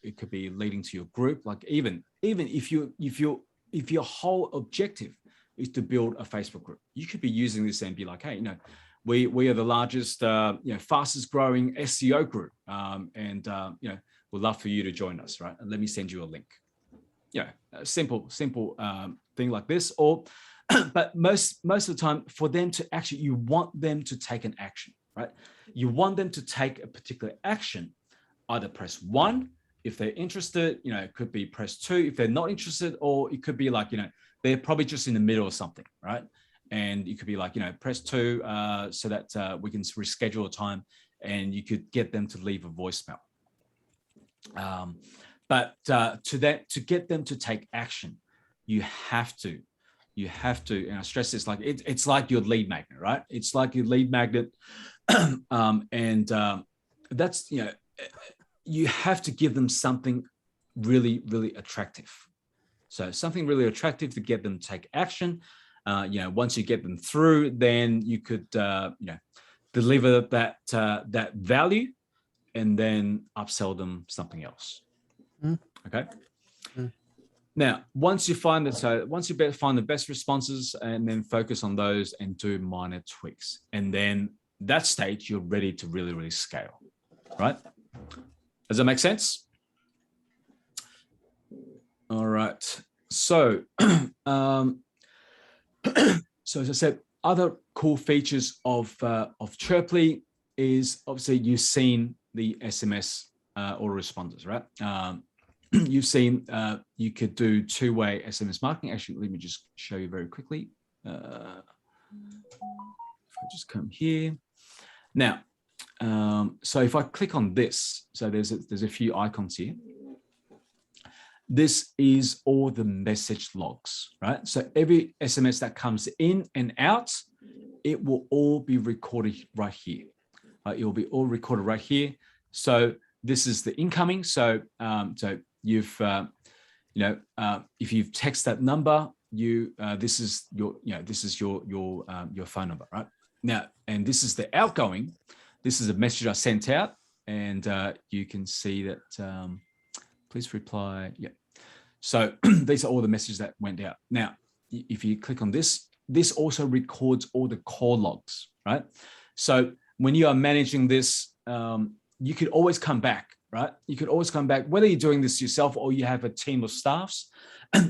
It could be leading to your group. Like even if your whole objective is to build a Facebook group, you could be using this and be like, hey, we are the largest, fastest growing SEO group, and we'd love for you to join us, right? And let me send you a link. A simple thing like this. Or, but most of the time, for them to actually, you want them to take an action, right? You want them to take a particular action. Either press 1 if they're interested. It could be press 2 if they're not interested, or it could be like, they're probably just in the middle of something, right? And you could be like, press 2 so that we can reschedule a time, and you could get them to leave a voicemail. But to get them to take action, you have to, and I stress this, like it's like your lead magnet, right? It's like your lead magnet. That's, you have to give them something really, really attractive. So something really attractive to get them to take action. Once you get them through, then you could, deliver that value, and then upsell them something else. Okay. Now, once you find the best responses, and then focus on those and do minor tweaks, and then that stage you're ready to really, really scale, right? Does that make sense? All right. So, so as I said, other cool features of Chirply is obviously you've seen the SMS autoresponders, right? You've seen you could do two-way SMS marketing. Actually, let me just show you very quickly. If I just come here. Now, So if I click on this, so there's a few icons here. This is all the message logs, right? So every SMS that comes in and out, it will all be recorded right here. It will be all recorded right here. So this is the incoming. So so you've if you've texted that number, this is your your phone number, right? Now, and this is the outgoing. This is a message I sent out, and you can see that. Please reply. Yeah. So these are all the messages that went out. Now, if you click on this, this also records all the call logs, right? So when you are managing this, you could always come back, right? You could always come back, whether you're doing this yourself or you have a team of staffs,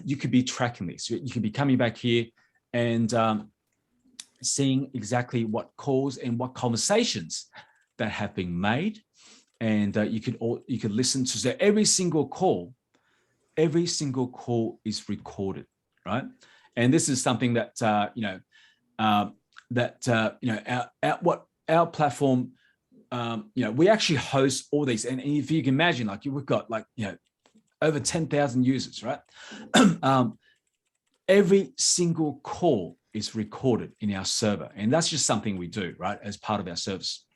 you could be tracking this. You could be coming back here and seeing exactly what calls and what conversations that have been made. And you could listen to, so every single call is recorded, right? And this is something that our platform, we actually host all these. And if you can imagine, like we've got over 10,000 users, right? Every single call is recorded in our server, and that's just something we do, right, as part of our service.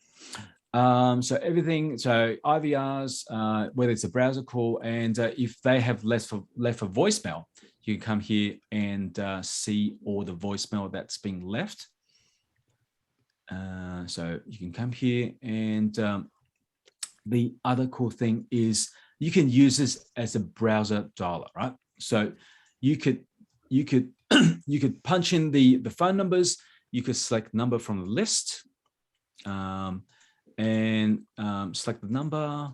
So everything, so IVRs, whether it's a browser call, and if they have left a voicemail, you can come here and see all the voicemail that's being left. So you can come here, and the other cool thing is you can use this as a browser dialer, right? So you could punch in the phone numbers. You could select number from the list. And select the number,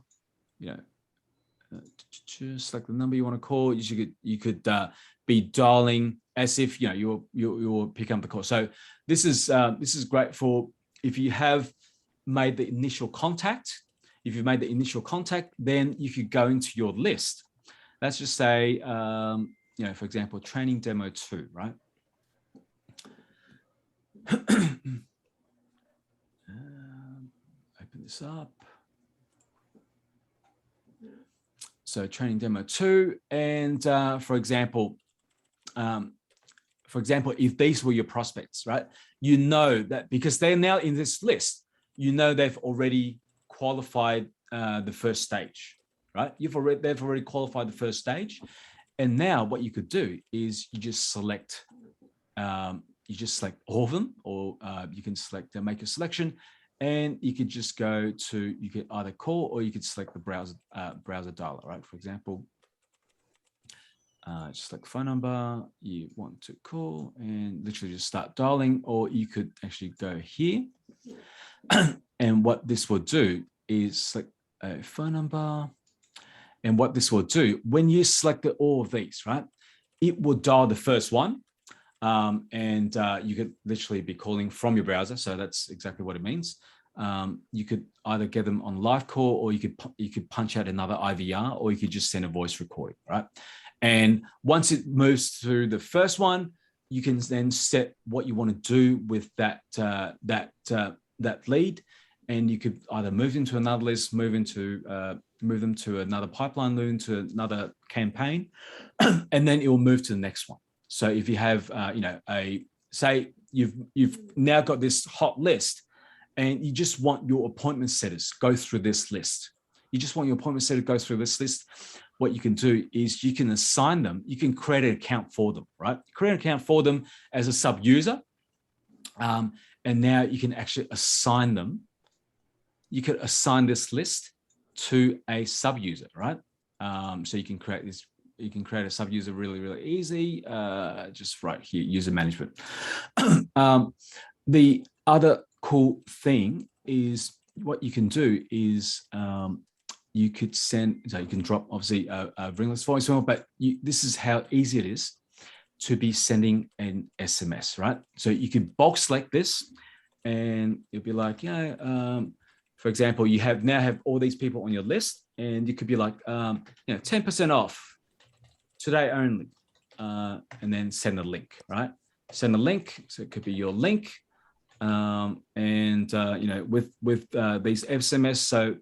select the number you want to call. You could be dialing as if you're picking up the call. So this is great for if you have made the initial contact. If you've made the initial contact, then you could go into your list. Let's just say, for example, training demo 2, right? Open this up. So training demo 2, and for example, if these were your prospects, right? You know that because they're now in this list, they've already qualified the first stage, right? They've already qualified the first stage, and now what you could do is you just select all of them, or you can select make a selection. And you could just go to, you could either call or you could select the browser dialer, right? For example, just select phone number you want to call and literally just start dialing, or you could actually go here. And what this will do is select a phone number. And what this will do, when you select all of these, right, it will dial the first one. And you could literally be calling from your browser. So that's exactly what it means. You could either get them on live call, or you could punch out another IVR, or you could just send a voice recording, right? And once it moves through the first one, you can then set what you want to do with that lead, and you could either move into another list, move them to another pipeline, move into another campaign, and then it will move to the next one. So if you have, say you've now got this hot list, and you just want your appointment setters go through this list. You just want your appointment setter to go through this list. What you can do is you can assign them. You can create an account for them, right? Create an account for them as a sub user, and now you can actually assign them. You could assign this list to a sub user, right? So you can create this. You can create a sub user really, really easy. Just right here, user management. The other cool thing is what you can do is you could send, so you can drop obviously a ringless voicemail, but this is how easy it is to be sending an SMS, right? So you can bulk select this, and you'll be like, for example, you now have all these people on your list, and you could be like, 10% off today only, and then send a link, right? Send a link, so it could be your link, and and with these SMS, so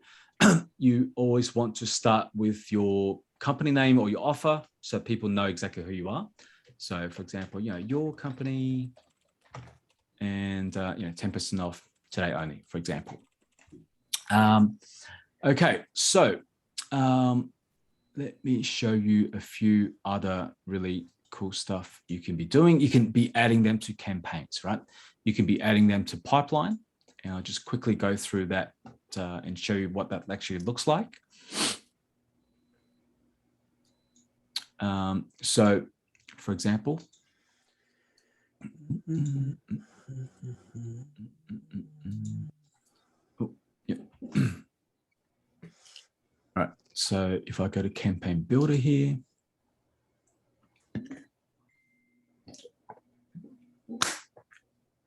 you always want to start with your company name or your offer, so people know exactly who you are. So, for example, your company, and 10% off today only, for example. Okay, so let me show you a few other really cool stuff you can be doing. You can be adding them to campaigns, right? You can be adding them to pipeline, and I'll just quickly go through that and show you what that actually looks like. So, for example, oh, yeah. All right, so if I go to campaign builder here,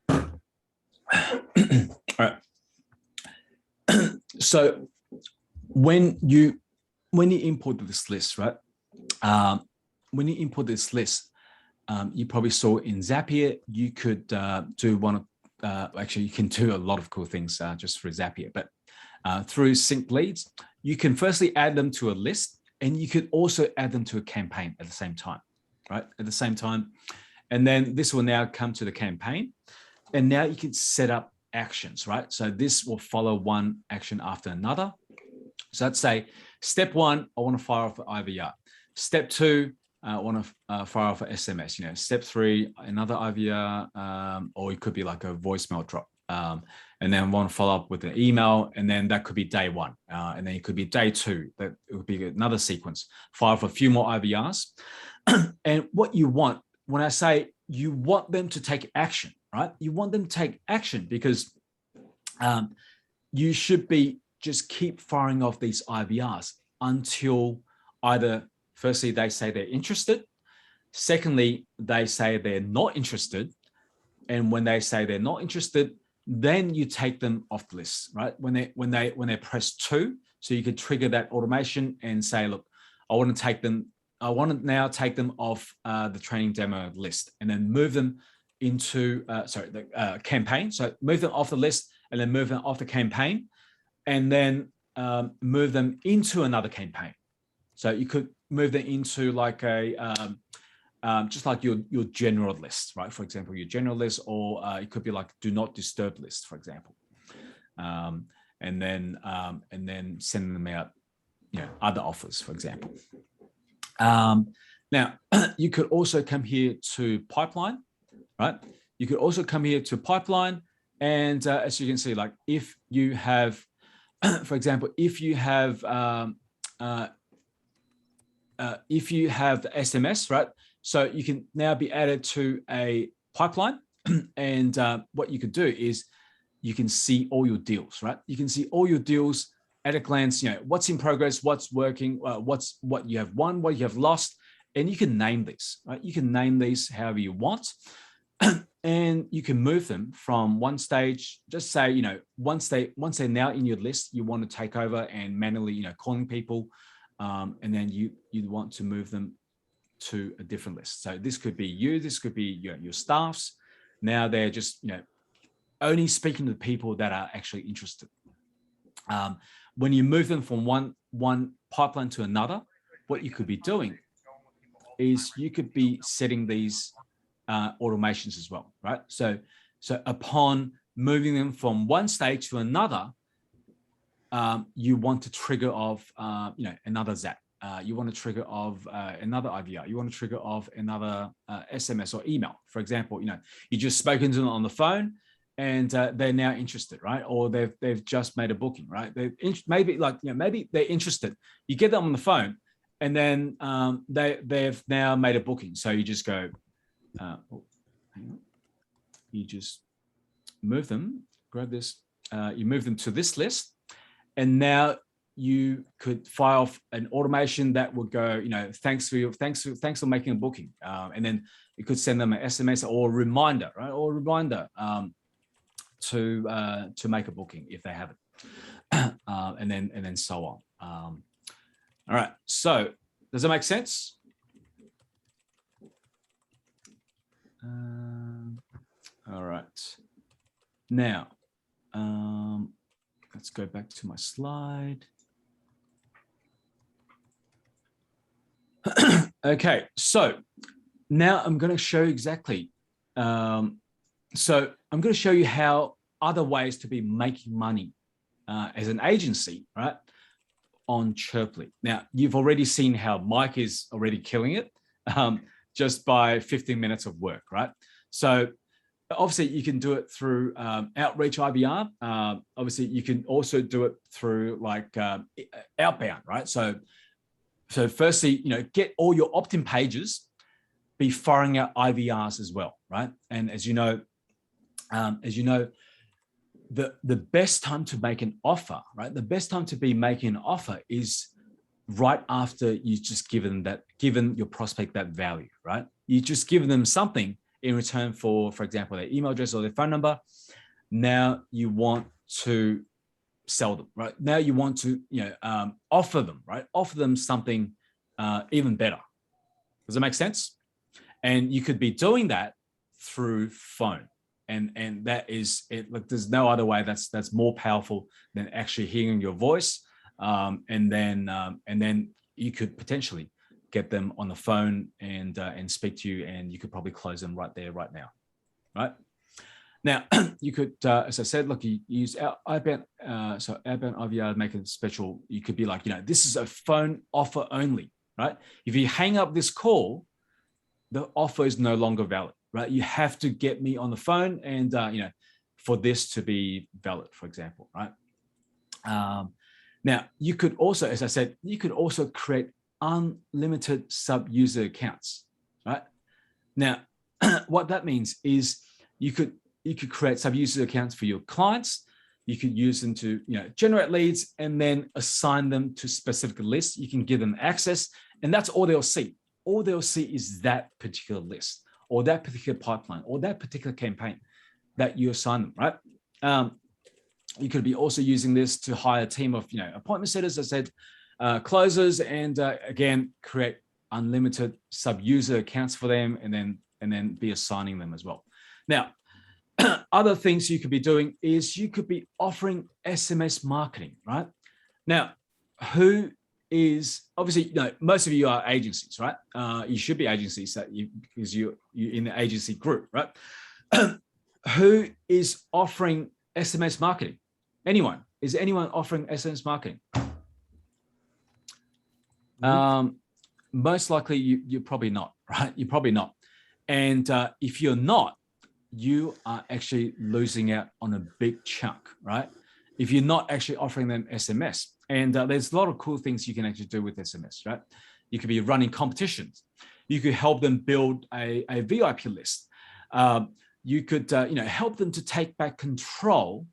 all right. So when you import this list, right? When you import this list, you probably saw in Zapier, you could do one of, actually, you can do a lot of cool things just for Zapier, but through sync leads, you can firstly add them to a list, and you could also add them to a campaign at the same time, right? At the same time. And then this will now come to the campaign, and now you can set up actions, right? So this will follow one action after another. So let's say step 1, I want to fire off an IVR. Step 2, I want to fire off an SMS. Step 3, another IVR, or it could be like a voicemail drop. And then want to follow up with an email, and then that could be day 1, and then it could be day 2. That it would be another sequence. Fire off a few more IVRs, and what you want, when I say you want them to take action, right? You want them to take action because you should be just keep firing off these IVRs until either, firstly, they say they're interested. Secondly, they say they're not interested. And when they say they're not interested, then you take them off the list, right? When they press 2, so you could trigger that automation and say, look, I want to now take them off the training demo list, and then move them into the campaign. So move them off the list, and then move them off the campaign, and then move them into another campaign. So you could move them into like a just like your general list, right? For example, your general list, or it could be like do not disturb list, for example, and then send them out, other offers, for example. Now, you could also come here to pipeline, right? You could also come here to pipeline, and as you can see, like if you have, for example, if you have the SMS, right? So you can now be added to a pipeline, and what you could do is you can see all your deals, right? You can see all your deals at a glance, what's in progress, what's working, what you have won, what you have lost, and you can name these, right? You can name these however you want, and you can move them from one stage. Just say, once they're now in your list, you want to take over and manually, calling people, and then you want to move them to a different list. So this could be you, this could be your staffs. Now they're just, only speaking to the people that are actually interested. When you move them from one pipeline to another, what you could be doing is you could be setting these automations as well, right? So upon moving them from one stage to another, you want to trigger off, another ZAP. You want to trigger of another IVR. You want to trigger of another SMS or email. For example, you just spoken to them on the phone, and they're now interested, right? Or they've just made a booking, right? Maybe they're interested. You get them on the phone, and then they've now made a booking. So you just go, hang on. You just move them. Grab this. You move them to this list, and now you could fire off an automation that would go, thanks for making a booking, and then you could send them an SMS or a reminder, right? Or a reminder to make a booking if they haven't, and then so on. All right. So does that make sense? All right. Now, let's go back to my slide. Okay, so now I'm going to show you exactly. So I'm going to show you how other ways to be making money as an agency, right, on Chirply. Now, you've already seen how Mike is already killing it just by 15 minutes of work, right? So obviously you can do it through outreach IVR. Obviously you can also do it through like outbound, right? So firstly, get all your opt-in pages, be firing out IVRs as well, right? And as you know, the best time to make an offer, right? The best time to be making an offer is right after you just given your prospect that value, right? You just give them something in return for example, their email address or their phone number. Now you want to sell them, right? Now you want to, offer them, right? Offer them something even better. Does that make sense? And you could be doing that through phone. And that is it. Like, there's no other way that's more powerful than actually hearing your voice. And then you could potentially get them on the phone and speak to you, and you could probably close them right there, right now, right? Now, you could, as I said, look, you use outbound, so outbound IVR, make it special. You could be like, this is a phone offer only, right? If you hang up this call, the offer is no longer valid, right? You have to get me on the phone and, for this to be valid, for example, right? Now, you could also, as I said, you could also create unlimited sub-user accounts, right? Now, what that means is you could create sub-user accounts for your clients. You could use them to, generate leads and then assign them to specific lists. You can give them access, and that's all they'll see. All they'll see is that particular list or that particular pipeline or that particular campaign that you assign them, right? You could be also using this to hire a team of, appointment setters, as I said, closers, and again, create unlimited sub-user accounts for them, and then be assigning them as well. Now, other things you could be doing is you could be offering SMS marketing, right? Now, who is obviously, most of you are agencies, right? You should be agencies because you're in the agency group, right? Who is offering SMS marketing? Anyone? Is anyone offering SMS marketing? Most likely you're probably not, right? You're probably not. And if you're not, you are actually losing out on a big chunk, right? If you're not actually offering them SMS. And there's a lot of cool things you can actually do with SMS, right? You could be running competitions. You could help them build a VIP list. You could help them to take back control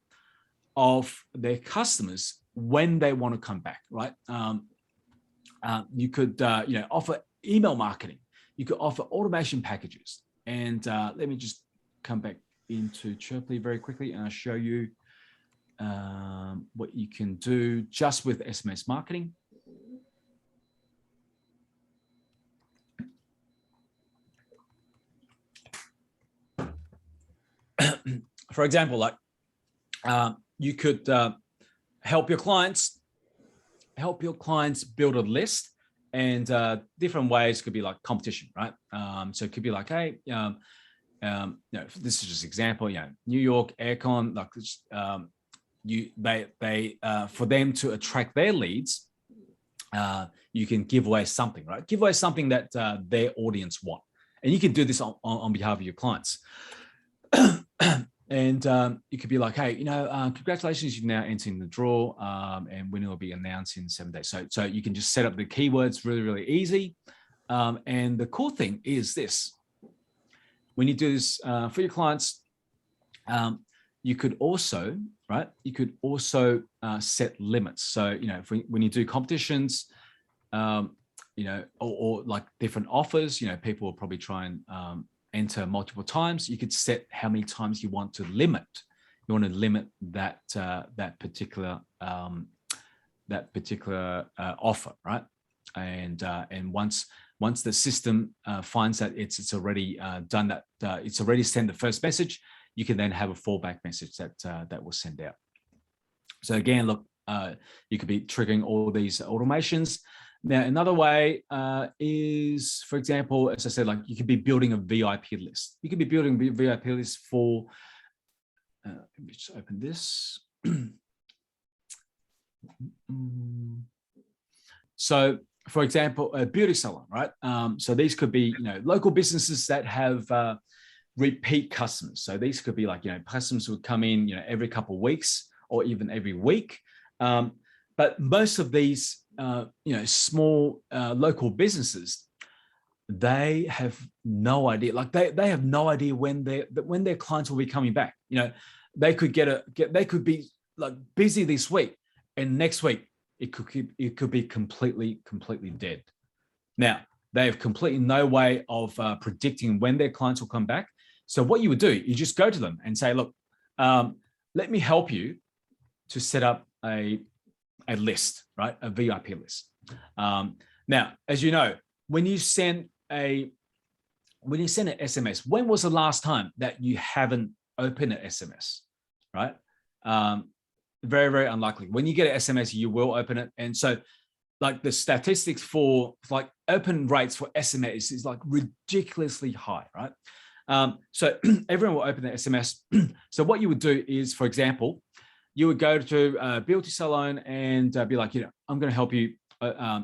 of their customers when they want to come back, right? You could offer email marketing. You could offer automation packages. And let me just come back into Chirply very quickly, and I'll show you what you can do just with SMS marketing. For example, like you could help your clients build a list, and different ways could be like competition, right? So it could be like, hey, this is just example, New York aircon, like they for them to attract their leads, you can give away something, right? Give away something that their audience want, and you can do this on behalf of your clients. And you could be like, hey, congratulations, you've now entered in the draw, and winner will be announced in 7 days. So you can just set up the keywords really, really easy. And the cool thing is this: when you do this for your clients, you could also, right? You could also set limits. So when you do competitions, or like different offers, people will probably try and enter multiple times. You could set how many times you want to limit. You want to limit that particular offer, right? And once the system finds that it's already done that, it's already sent the first message, you can then have a fallback message that will send out. So again, look, you could be triggering all these automations. Now, another way is, for example, as I said, like you could be building a VIP list. You could be building a VIP list for, let me just open this. So, for example, a beauty salon, right? So these could be, local businesses that have repeat customers. So these could be like, customers would come in, every couple of weeks or even every week. But most of these, small local businesses, they have no idea. Like they have no idea when their clients will be coming back. They could they could be like busy this week, and next week it could be completely dead. Now they have completely no way of predicting when their clients will come back. So what you would do, you just go to them and say, look, let me help you to set up a list, right? A VIP list. Now, as you know, when you send an SMS, when was the last time that you haven't opened an SMS, right? Very, very unlikely. When you get an SMS, you will open it. And so like the statistics for like open rates for SMS is like ridiculously high, right? So everyone will open the SMS. So what you would do is, for example, you would go to a beauty salon and be like, I'm going to help you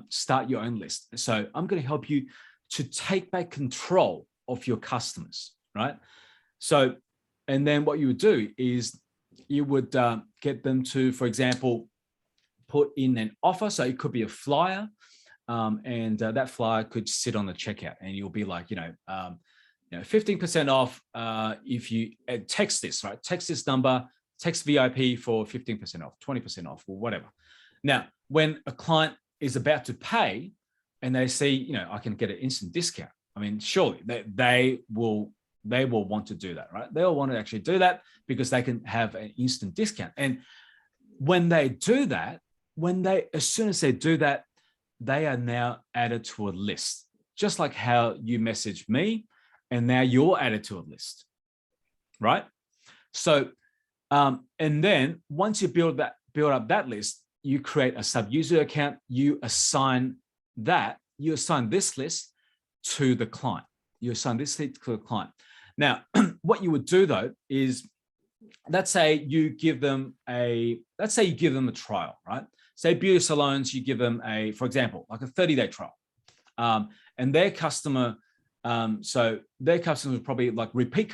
start your own list. So I'm going to help you to take back control of your customers, right? So, and then what you would do is you would get them to, for example, put in an offer. So it could be a flyer, and that flyer could sit on the checkout, and you'll be like, 15% off if you text this, right? Text this number. Text VIP for 15% off, 20% off, or whatever. Now, when a client is about to pay and they see, I can get an instant discount, I mean, surely they will want to do that, right? They'll want to actually do that because they can have an instant discount. And when they do that, as soon as they do that, they are now added to a list, just like how you messaged me, and now you're added to a list, right? So, and then once you build up that list, you create a sub-user account, you assign this list to the client. You assign this list to the client. Now, what you would do though is, let's say you give them a trial, right? Say beauty salons, you give them for example, like a 30-day trial. And their customer, so their customers probably like repeat